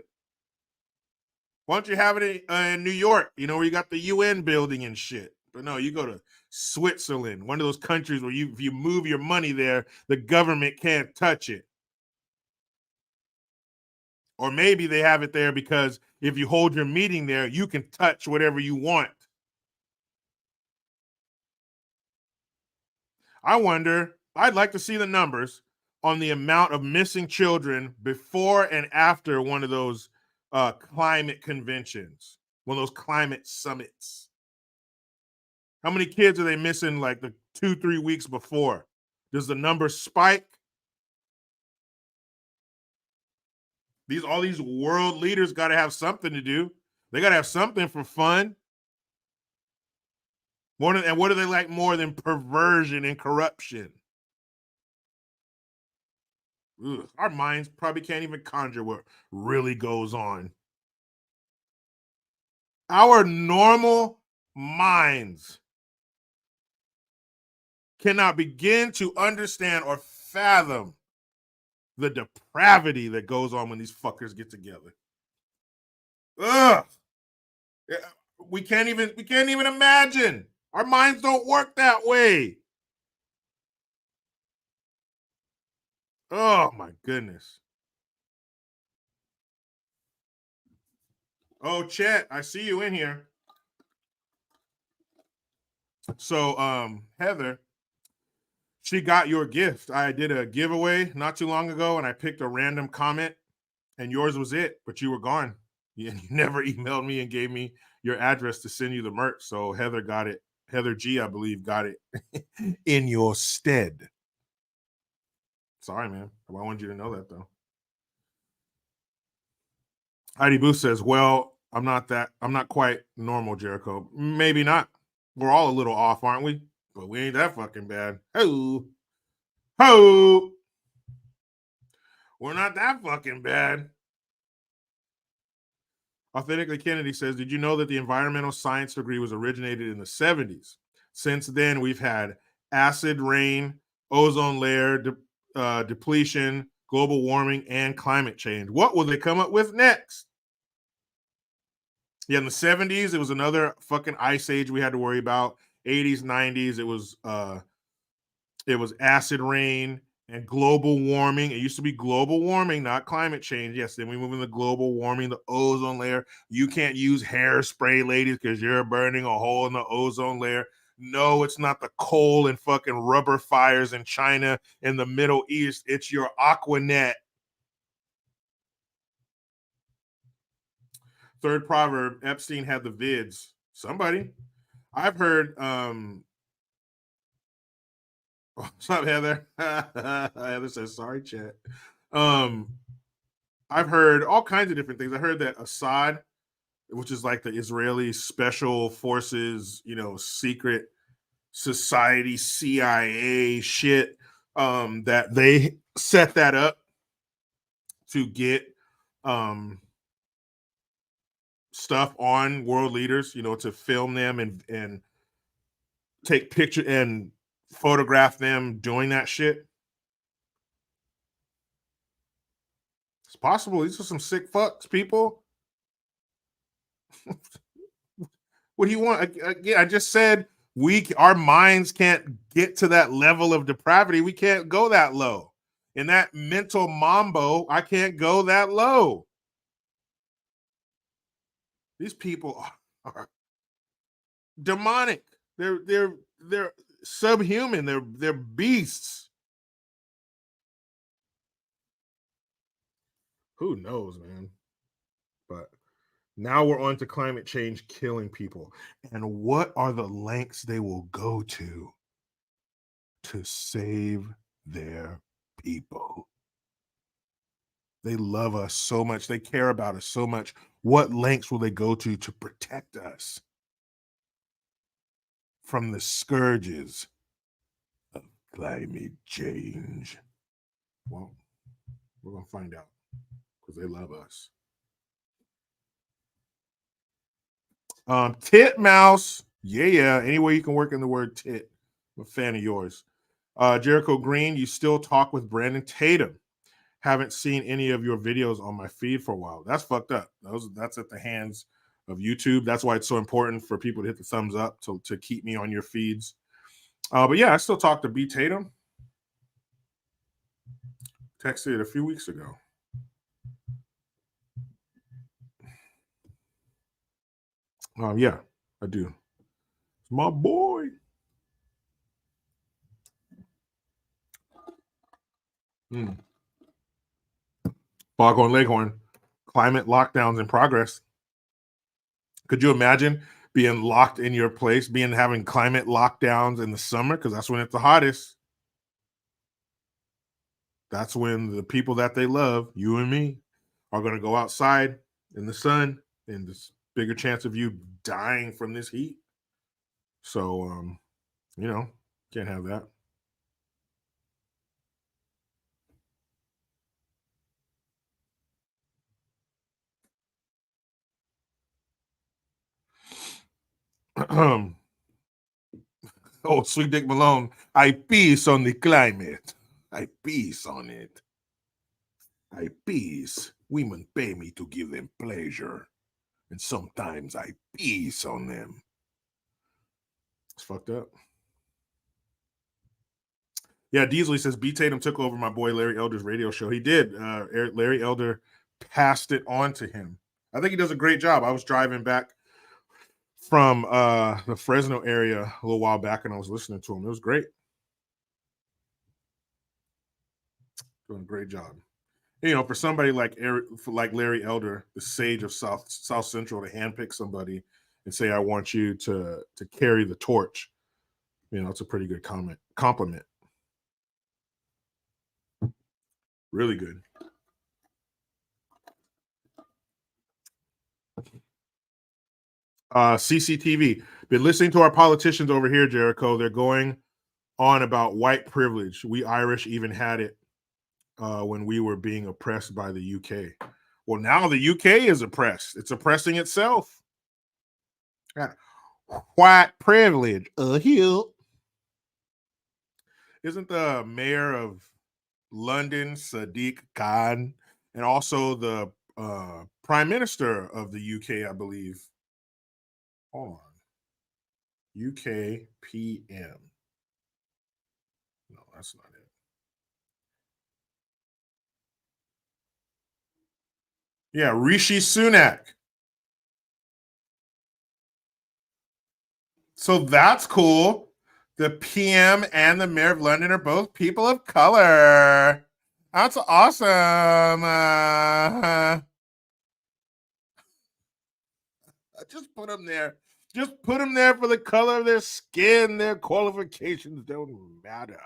Why don't you have it in New York, you know, where you got the UN building and shit? But no, you go to Switzerland, one of those countries where if you move your money there, the government can't touch it. Or maybe they have it there because if you hold your meeting there, you can touch whatever you want. I wonder, I'd like to see the numbers on the amount of missing children before and after one of those climate conventions, one of those climate summits. How many kids are they missing like the 2-3 weeks before? Does the number spike? All these world leaders got to have something to do. They got to have something for fun. And what do they like more than perversion and corruption? Ugh, our minds probably can't even conjure what really goes on. Our normal minds cannot begin to understand or fathom the depravity that goes on when these fuckers get together. Ugh. We can't even imagine. Our minds don't work that way. Oh my goodness. Oh, Chet, I see you in here. So, Heather, she got your gift. I did a giveaway not too long ago, and I picked a random comment, and yours was it, but you were gone. You never emailed me and gave me your address to send you the merch. So Heather got it. Heather G, I believe, got it in your stead. Sorry, man. I wanted you to know that, though. Heidi Booth says, well, I'm not quite normal, Jericho. Maybe not. We're all a little off, aren't we? But we ain't that fucking bad. Ho. We're not that fucking bad. Authentically Kennedy says, did you know that the environmental science degree was originated in the 70s? Since then, we've had acid rain, ozone layer depletion, global warming, and climate change. What will they come up with next? Yeah, in the 70s, it was another fucking ice age we had to worry about. 80s, 90s, it was acid rain and global warming. It used to be global warming, not climate change. Yes, then we move into global warming, the ozone layer. You can't use hairspray, ladies, because you're burning a hole in the ozone layer. No, it's not the coal and fucking rubber fires in China and the Middle East. It's your Aquanet. Third proverb, Epstein had the vids. Somebody. I've heard what's up, Heather? Heather says, sorry, chat. I've heard all kinds of different things. I heard that Assad, which is like the Israeli special forces, secret society, CIA shit, that they set that up to get stuff on world leaders, to film them and take picture and photograph them doing that shit. It's possible. These are some sick fucks, people. What do you want? Again, I just said our minds can't get to that level of depravity. We can't go that low. In that mental mambo, I can't go that low. These people are demonic. They're subhuman. They're beasts. Who knows, man? But now we're on to climate change killing people. And what are the lengths they will go to save their people? They love us so much. They care about us so much. What lengths will they go to protect us from the scourges of climate change? Well, we're going to find out because they love us. Titmouse. Yeah. Any way you can work in the word tit. I'm a fan of yours. Jericho Green, you still talk with Brandon Tatum. Haven't seen any of your videos on my feed for a while. That's fucked up. That's at the hands of YouTube. That's why it's so important for people to hit the thumbs up to keep me on your feeds. But yeah, I still talk to B Tatum. Texted it a few weeks ago. Yeah, I do. It's my boy. Foghorn Leghorn. Climate lockdowns in progress. Could you imagine being locked in your place, having climate lockdowns in the summer? Because that's when it's the hottest. That's when the people that they love, you and me, are going to go outside in the sun, and there's bigger chance of you dying from this heat. So, can't have that. Oh, Sweet Dick Malone, I peace on the climate. I peace on it. I peace. Women pay me to give them pleasure. And sometimes I peace on them. It's fucked up. Yeah, Deasley says B Tatum took over my boy Larry Elder's radio show. He did. Larry Elder passed it on to him. I think he does a great job. I was driving back from the Fresno area a little while back, and I was listening to him. It was great. Doing a great job. For somebody like Larry Elder, the sage of South Central, to handpick somebody and say, "I want you to carry the torch," it's a pretty good compliment. Really good. CCTV. Been listening to our politicians over here, Jericho. They're going on about white privilege. We Irish even had it when we were being oppressed by the UK. Well, now the UK is oppressed. It's oppressing itself. White privilege. Isn't the mayor of London Sadiq Khan, and also the prime minister of the UK, I believe? Hold on. UK PM. No, that's not it. Yeah, Rishi Sunak. So that's cool. The PM and the mayor of London are both people of color. That's awesome. Just put them there. Just put them there for the color of their skin. Their qualifications don't matter.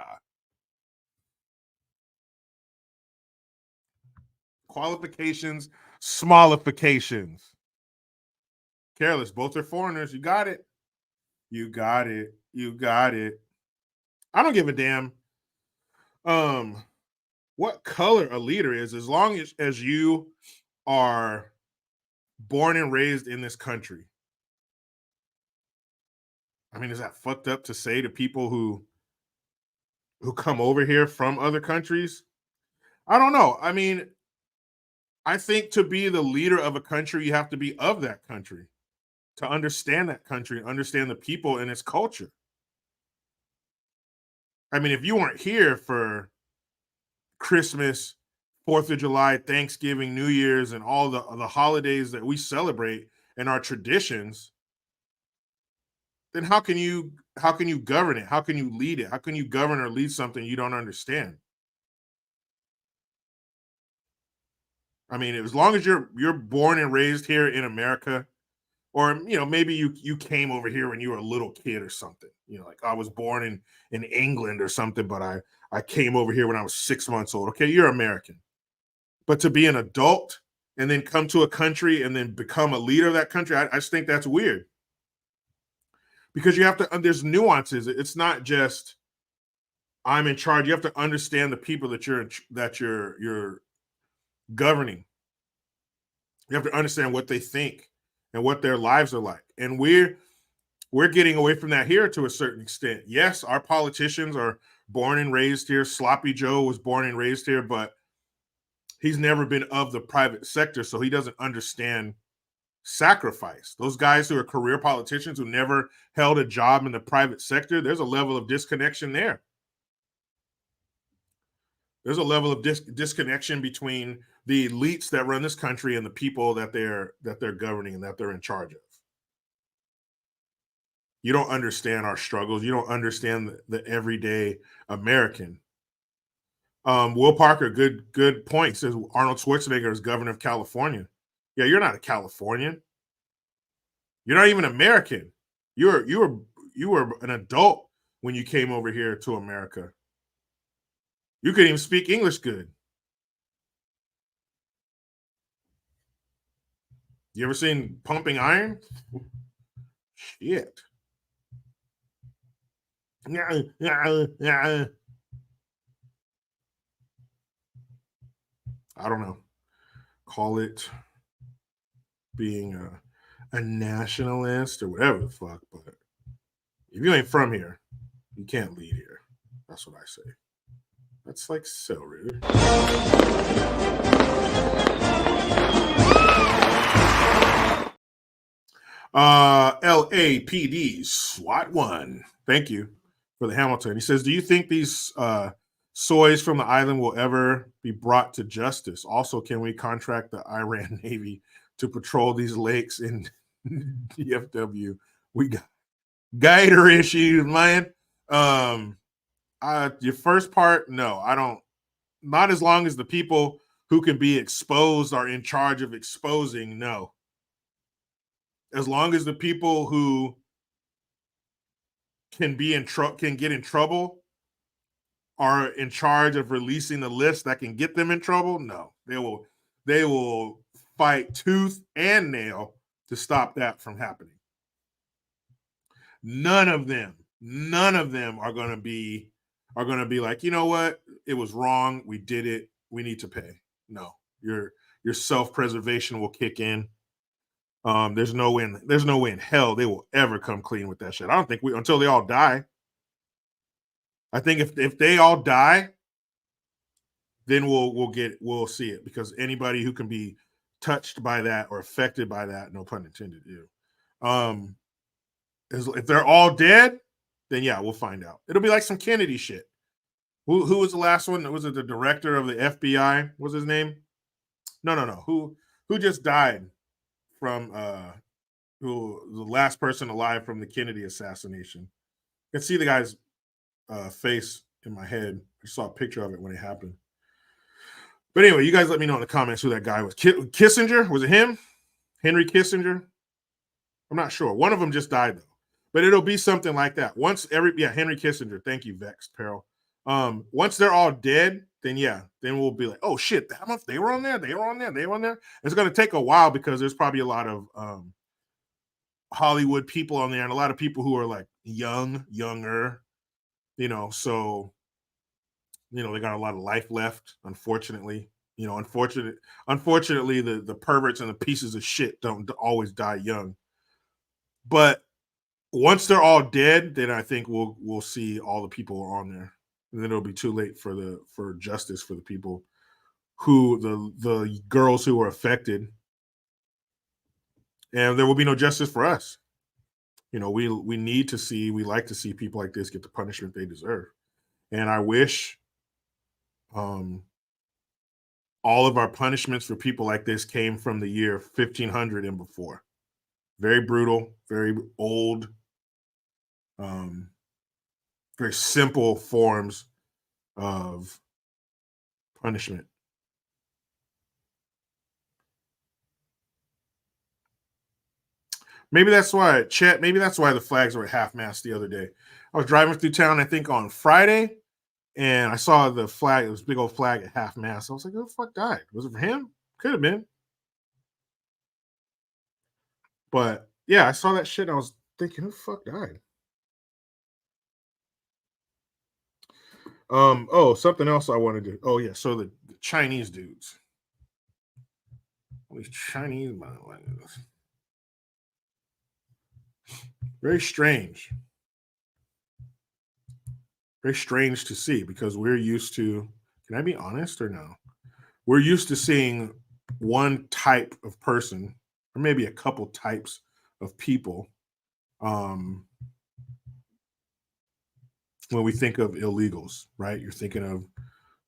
Qualifications, smallifications. Careless. Both are foreigners. You got it. You got it. You got it. I don't give a damn what color a leader is, as long as you are born and raised in this country. I mean, is that fucked up to say to people who come over here from other countries? I don't know. I mean, I think to be the leader of a country, you have to be of that country, to understand that country, understand the people and its culture. I mean, if you weren't here for Christmas, 4th of July, Thanksgiving, New Year's, and all the holidays that we celebrate and our traditions, then how can you govern it? How can you lead it? How can you govern or lead something you don't understand? I mean, as long as you're born and raised here in America, or maybe you came over here when you were a little kid or something. Like I was born in England or something, but I came over here when I was 6 months old. Okay, you're American. But to be an adult and then come to a country and then become a leader of that country, I just think that's weird. Because you have to, there's nuances. It's not just I'm in charge. You have to understand the people that you're governing. You have to understand what they think and what their lives are like. And we're getting away from that here to a certain extent. Yes, our politicians are born and raised here. Sloppy Joe was born and raised here, but he's never been of the private sector, so he doesn't understand sacrifice. Those guys who are career politicians who never held a job in the private sector, there's a level of disconnection there. There's a level of disconnection between the elites that run this country and the people that they're governing and that they're in charge of. You don't understand our struggles. You don't understand the everyday American. Will Parker, good point. Says Arnold Schwarzenegger is governor of California. Yeah, you're not a Californian. You're not even American. You were an adult when you came over here to America. You couldn't even speak English good. You ever seen Pumping Iron? Shit. I don't know. Call it being a nationalist or whatever the fuck, but if you ain't from here, you can't lead here. That's what I say. That's like so rude. LAPD SWAT 1. Thank you for the Hamilton. He says, do you think these soys from the island will ever be brought to justice? Also, can we contract the Iran Navy to patrol these lakes in DFW? We got gator issues, man. Your first part, no, I don't. Not as long as the people who can be exposed are in charge of exposing, no. As long as the people who can get in trouble are in charge of releasing the list that can get them in trouble, no. They will fight tooth and nail to stop that from happening. None of them are going to be like, you know what? It was wrong. We did it. We need to pay. No, your self-preservation will kick in. There's no way in hell they will ever come clean with that shit. I don't think until they all die. I think if they all die, then we'll see it, because anybody who can be touched by that or affected by that, no pun intended, if they're all dead, then yeah, we'll find out. It'll be like some Kennedy shit. Who was the last one? Was it the director of the FBI? What's his name? No. Who just died from who the last person alive from the Kennedy assassination? I can see the guy's face in my head. I saw a picture of it when it happened. But anyway, you guys let me know in the comments who that guy was. Kissinger? Was it him? Henry Kissinger? I'm not sure. One of them just died though. But it'll be something like that. Henry Kissinger. Thank you, Vexed Peril. Once they're all dead, then we'll be like, oh shit, how much they were on there? They were on there. It's going to take a while because there's probably a lot of Hollywood people on there and a lot of people who are like younger, so they got a lot of life left, unfortunately, You know, unfortunately, the perverts and the pieces of shit don't always die young. But once they're all dead, then I think we'll see all the people on there, and then it'll be too late for justice for the people who the girls who were affected, and there will be no justice for us. You know, we like to see people like this get the punishment they deserve, and I wish all of our punishments for people like this came from the year 1500 and before. Very brutal, very old, very simple forms of punishment. Maybe that's why, Chet, maybe that's why the flags were at half mast the other day. I was driving through town, I think on Friday, and I saw the flag, it was a big old flag at half mast. I was like, who the fuck died? Was it for him? Could have been. But yeah, I saw that shit and I was thinking, who the fuck died? Oh, something else I wanted to. Oh yeah, so the Chinese dudes. All these Chinese motherfuckers. Very strange. Very strange to see because we're used to. Can I be honest or no? We're used to seeing one type of person, or maybe a couple types of people, when we think of illegals, right? You're thinking of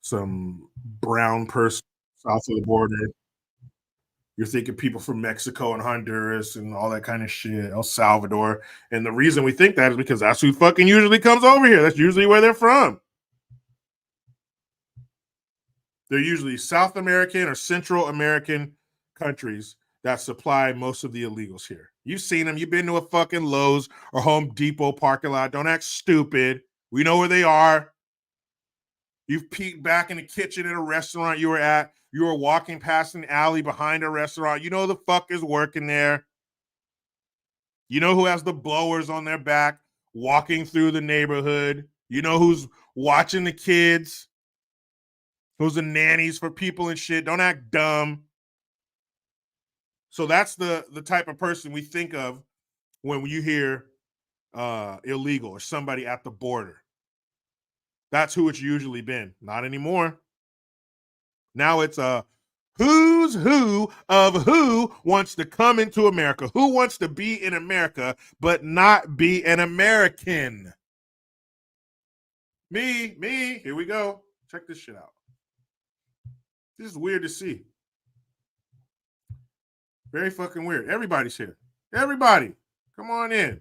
some brown person south of the border. You're thinking people from Mexico and Honduras and all that kind of shit, El Salvador. And the reason we think that is because that's who fucking usually comes over here. That's usually where they're from. They're usually South American or Central American countries that supply most of the illegals here. You've seen them. You've been to a fucking Lowe's or Home Depot parking lot. Don't act stupid. We know where they are. You've peeked back in the kitchen at a restaurant you were at. You were walking past an alley behind a restaurant. You know the fuck is working there. You know who has the blowers on their back walking through the neighborhood. You know who's watching the kids. Who's the nannies for people and shit. Don't act dumb. So that's the type of person we think of when you hear illegal or somebody at the border. That's who it's usually been. Not anymore. Now it's a who's who of who wants to come into America. Who wants to be in America but not be an American? Me. Here we go. Check this shit out. This is weird to see. Very fucking weird. Everybody's here. Everybody, come on in.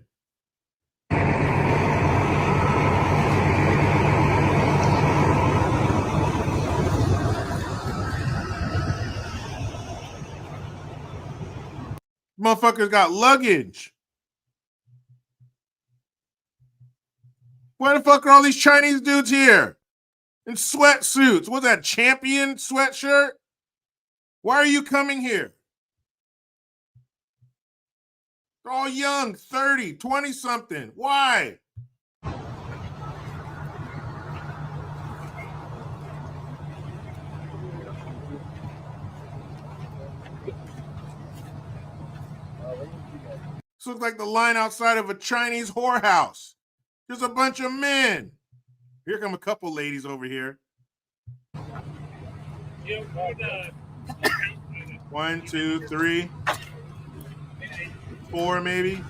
Motherfuckers got luggage. Why the fuck are all these Chinese dudes here? In sweatsuits. What's that, Champion sweatshirt? Why are you coming here? They're all young, 30, 20-something. Why? This looks like the line outside of a Chinese whorehouse. There's a bunch of men. Here come a couple ladies over here. 1, 2, 3, 4 maybe.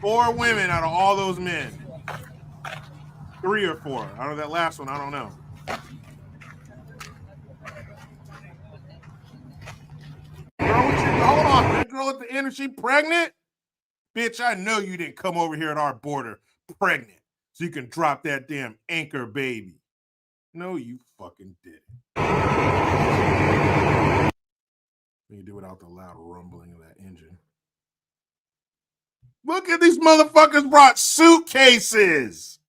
4 women out of all those men. 3 or 4. Out of that last one, I don't know. Hold on, that girl at the end, is she pregnant? Bitch, I know you didn't come over here at our border pregnant so you can drop that damn anchor baby. No, you fucking didn't. You do without the loud rumbling of that engine. Look at these motherfuckers brought suitcases.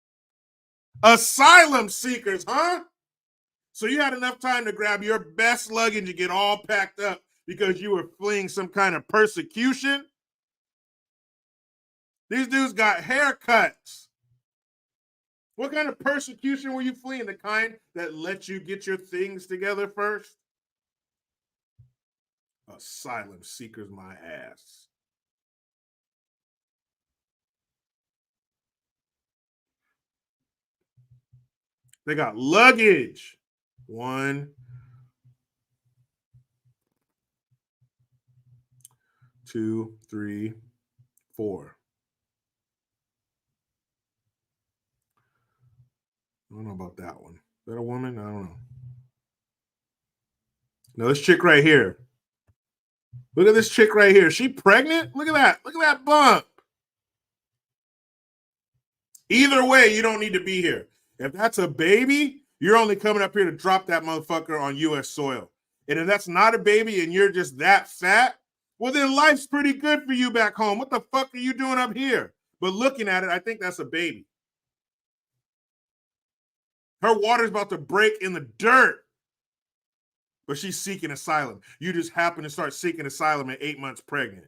Asylum seekers, huh? So you had enough time to grab your best luggage and get all packed up because you were fleeing some kind of persecution? These dudes got haircuts. What kind of persecution were you fleeing? The kind that lets you get your things together first? Asylum seekers, my ass. They got luggage. 1, 2, 3, 4. I don't know about that one. Is that a woman? I don't know. Now this chick right here. Look at this chick right here. She pregnant? Look at that. Look at that bump. Either way, you don't need to be here. If that's a baby, you're only coming up here to drop that motherfucker on U.S. soil. And if that's not a baby and you're just that fat, well, then life's pretty good for you back home. What the fuck are you doing up here? But looking at it, I think that's a baby. Her water's about to break in the dirt. But she's seeking asylum. You just happen to start seeking asylum at 8 months pregnant.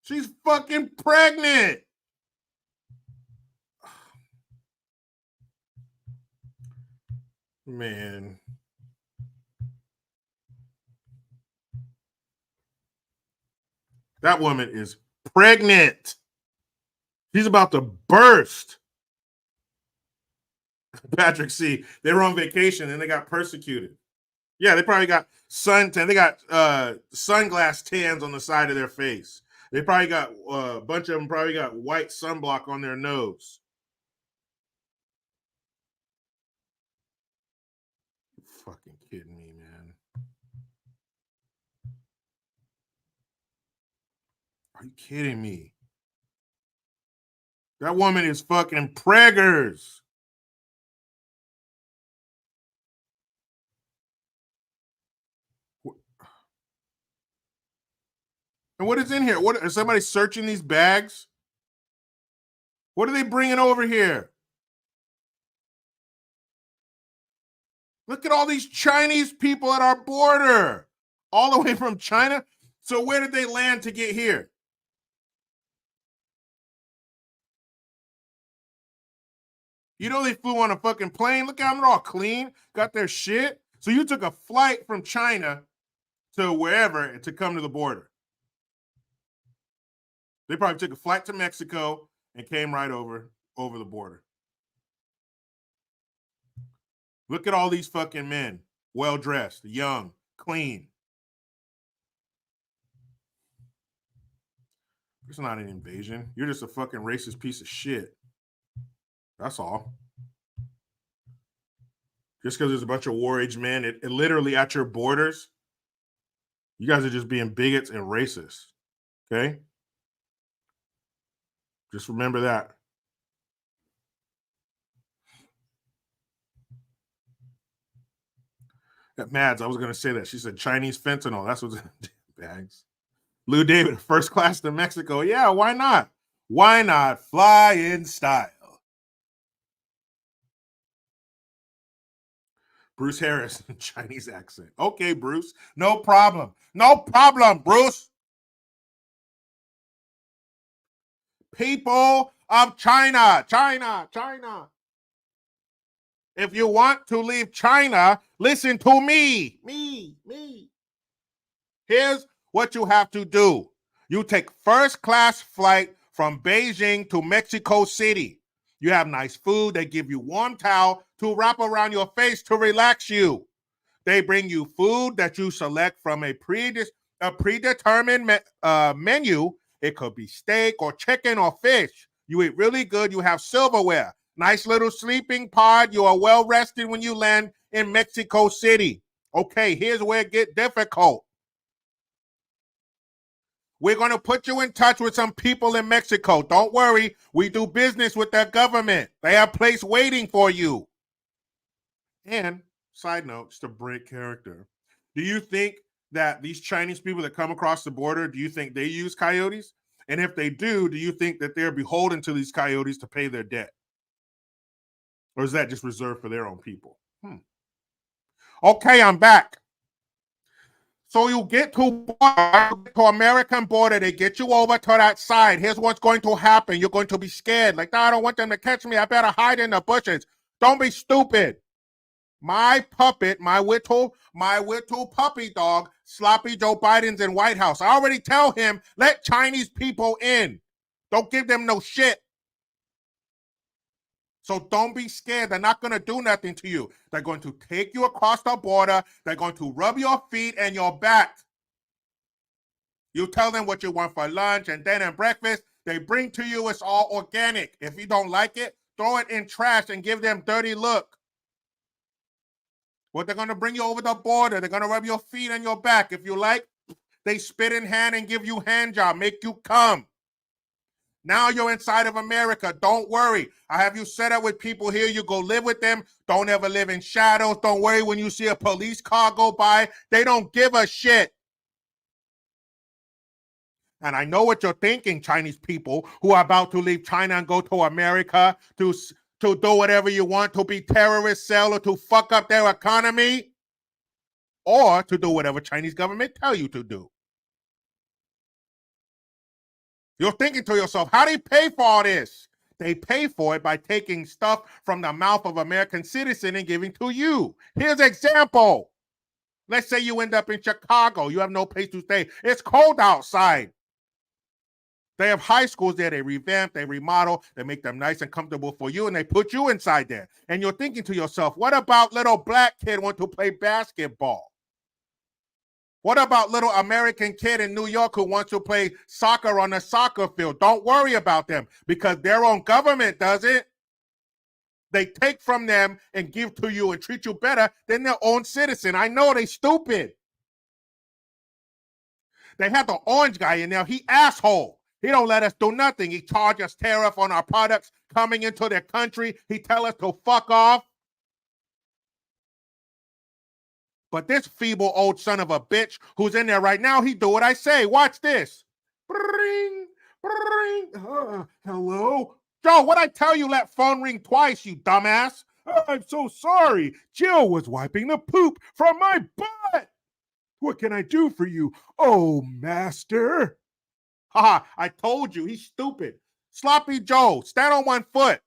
She's fucking pregnant. Man. That woman is pregnant. She's about to burst. Patrick C. They were on vacation and they got persecuted. Yeah, they probably got suntan. They got sunglass tans on the side of their face. They probably got a bunch of them probably got white sunblock on their nose. You're fucking kidding me, man. Are you kidding me? That woman is fucking preggers. And what is in here? What is somebody searching these bags? What are they bringing over here? Look at all these Chinese people at our border, all the way from China. So where did they land to get here? You know they flew on a fucking plane. Look at them, they're all clean, got their shit. So you took a flight from China to wherever to come to the border. They probably took a flight to Mexico and came right over the border. Look at all these fucking men, well-dressed, young, clean. It's not an invasion. You're just a fucking racist piece of shit. That's all. Just because there's a bunch of war-age men, it literally at your borders, you guys are just being bigots and racist. Okay? Just remember that. Mads, I was going to say that. She said Chinese fentanyl. That's what's in bags. Lou David, first class to Mexico. Yeah, why not? Why not fly in style? Bruce Harris, Chinese accent. Okay, Bruce. No problem. No problem, Bruce. People of China, China, China. If you want to leave China, listen to me. Me. Here's what you have to do. You take first class flight from Beijing to Mexico City. You have nice food. They give you warm towel to wrap around your face to relax you. They bring you food that you select from a predetermined menu. It could be steak or chicken or fish. You eat really good. You have silverware. Nice little sleeping pod. You are well rested when you land in Mexico City. Okay, here's where it gets difficult. We're going to put you in touch with some people in Mexico. Don't worry. We do business with their government. They have a place waiting for you. And side note, just a break character. Do you think that these Chinese people that come across the border, do you think they use coyotes? And if they do you think that they're beholden to these coyotes to pay their debt? Or is that just reserved for their own people? Okay, I'm back. So you get to American border, they get you over to that side. Here's what's going to happen. You're going to be scared. Like, no, I don't want them to catch me. I better hide in the bushes. Don't be stupid. My puppet, my little puppy dog, Sloppy Joe Biden's in White House. I already tell him, let Chinese people in. Don't give them no shit. So don't be scared. They're not going to do nothing to you. They're going to take you across the border. They're going to rub your feet and your back. You tell them what you want for lunch and dinner and breakfast. They bring to you, it's all organic. If you don't like it, throw it in trash and give them dirty look. What they're going to bring you over the border. They're going to rub your feet and your back. If you like, they spit in hand and give you hand job, make you come. Now you're inside of America. Don't worry. I have you set up with people here. You go live with them. Don't ever live in shadows. Don't worry when you see a police car go by. They don't give a shit. And I know what you're thinking, Chinese people who are about to leave China and go to America to do whatever you want, to be terrorist cell or to fuck up their economy or to do whatever Chinese government tell you to do. You're thinking to yourself, how do they pay for all this? They pay for it by taking stuff from the mouth of American citizen and giving to you. Here's an example. Let's say you end up in Chicago. You have no place to stay. It's cold outside. They have high schools there. They revamp, they remodel, they make them nice and comfortable for you, and they put you inside there. And you're thinking to yourself, what about little black kid want to play basketball? What about little American kid in New York who wants to play soccer on a soccer field? Don't worry about them because their own government does it. They take from them and give to you and treat you better than their own citizen. I know they stupid. They have the orange guy in there. He asshole. He don't let us do nothing. He charges us tariff on our products coming into their country. He tell us to fuck off. But this feeble old son of a bitch who's in there right now, he do what I say. Watch this. Bring, bring. Hello? Joe, what'd I tell you? Let phone ring twice, you dumbass. I'm so sorry. Jill was wiping the poop from my butt. What can I do for you? Oh, master. Haha, I told you, he's stupid. Sloppy Joe, stand on one foot.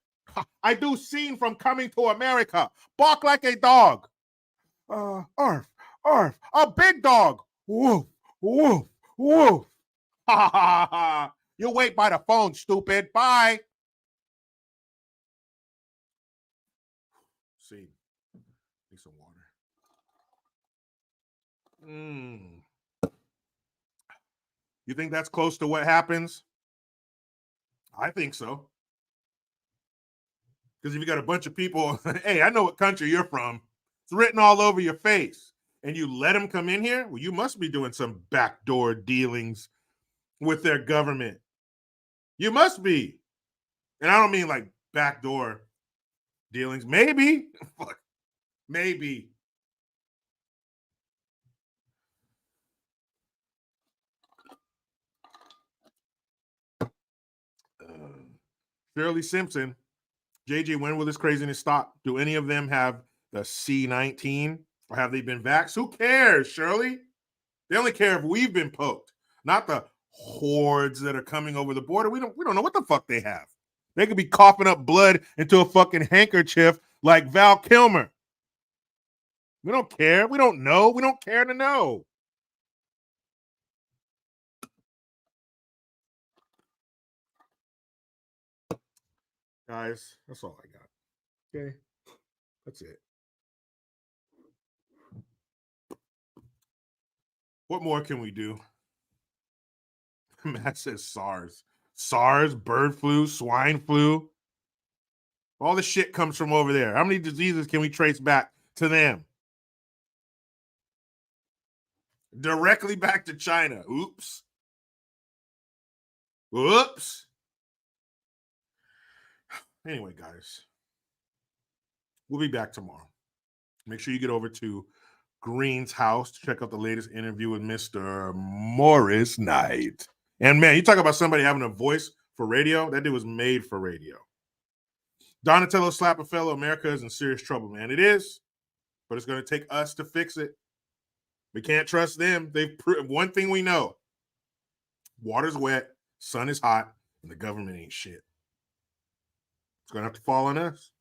I do scene from Coming to America. Bark like a dog. Arf, arf, a big dog. Woof, woof, woof. Ha ha ha. You wait by the phone, stupid. Bye. See, need some water. You think that's close to what happens? I think so. Because if you got a bunch of people, hey, I know what country you're from. It's written all over your face. And you let them come in here? Well, you must be doing some backdoor dealings with their government. You must be. And I don't mean like backdoor dealings. Maybe. Maybe. Shirley Simpson, JJ, when will this craziness stop? Do any of them have the C-19 or have they been vaxxed? Who cares, Shirley? They only care if we've been poked, not the hordes that are coming over the border. We don't know what the fuck they have. They could be coughing up blood into a fucking handkerchief like Val Kilmer. We don't care. We don't know. We don't care to know. Guys, that's all I got. Okay? That's it. What more can we do? Matt says SARS. SARS, bird flu, swine flu. All the shit comes from over there. How many diseases can we trace back to them? Directly back to China. Oops. Whoops. Anyway, guys, we'll be back tomorrow. Make sure you get over to Green's house to check out the latest interview with Mr. Morris Knight. And man, you talk about somebody having a voice for radio. That dude was made for radio. Donatello Slapper America is in serious trouble, man. It is, but it's going to take us to fix it. We can't trust them. They've proved one thing we know: water's wet, sun is hot, and the government ain't shit. It's gonna have to fall on us,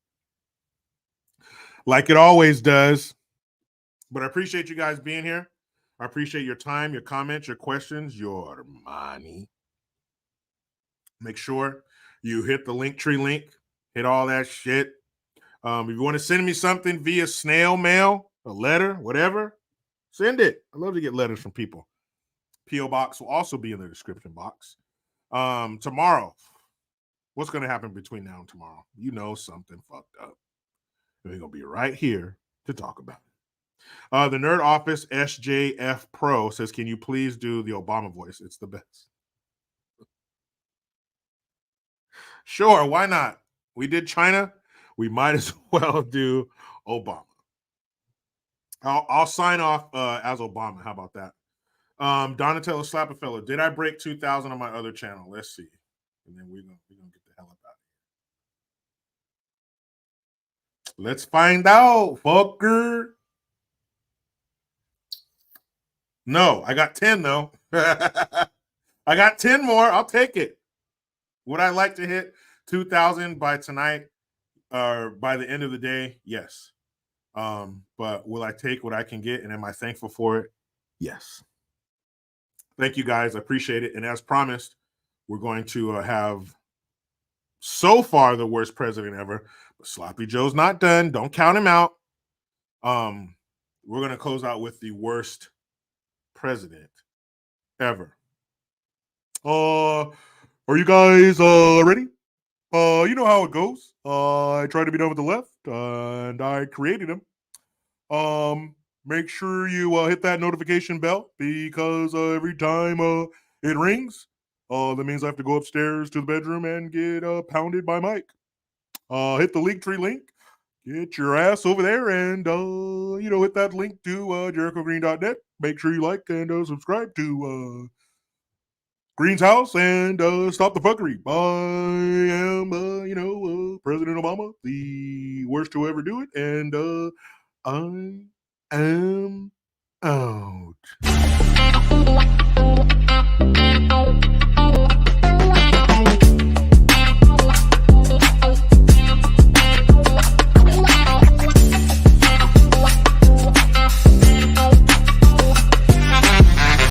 like it always does. But I appreciate you guys being here. I appreciate your time, your comments, your questions, your money. Make sure you hit the Linktree link, hit all that shit. If you want to send me something via snail mail, a letter, whatever, send it. I love to get letters from people. P.O. Box will also be in the description box. Tomorrow, what's going to happen between now and tomorrow? You know, something fucked up. And we're going to be right here to talk about it. The Nerd Office SJF Pro says, can you please do the Obama voice? It's the best. Sure, why not? We did China. We might as well do Obama. I'll sign off as Obama. How about that? Donatello Slapperfellow. Did I break 2,000 on my other channel? Let's see. And then we're gonna get the hell up out of here. Let's find out, fucker. No, I got 10 though. I got 10 more. I'll take it. Would I like to hit 2,000 by tonight or by the end of the day? Yes. But will I take what I can get? And am I thankful for it? Yes. Thank you guys. I appreciate it. And as promised, we're going to have so far the worst president ever. But Sloppy Joe's not done. Don't count him out. We're going to close out with the worst president ever. Are you guys ready? You know how it goes. I tried to be done with the left, and I created him. Make sure you hit that notification bell because every time it rings, that means I have to go upstairs to the bedroom and get pounded by Mike. Hit the Linktree link. Get your ass over there and, hit that link to JerichoGreen.net. Make sure you like and subscribe to Green's house and stop the fuckery. I am, President Obama, the worst to ever do it, and I am out.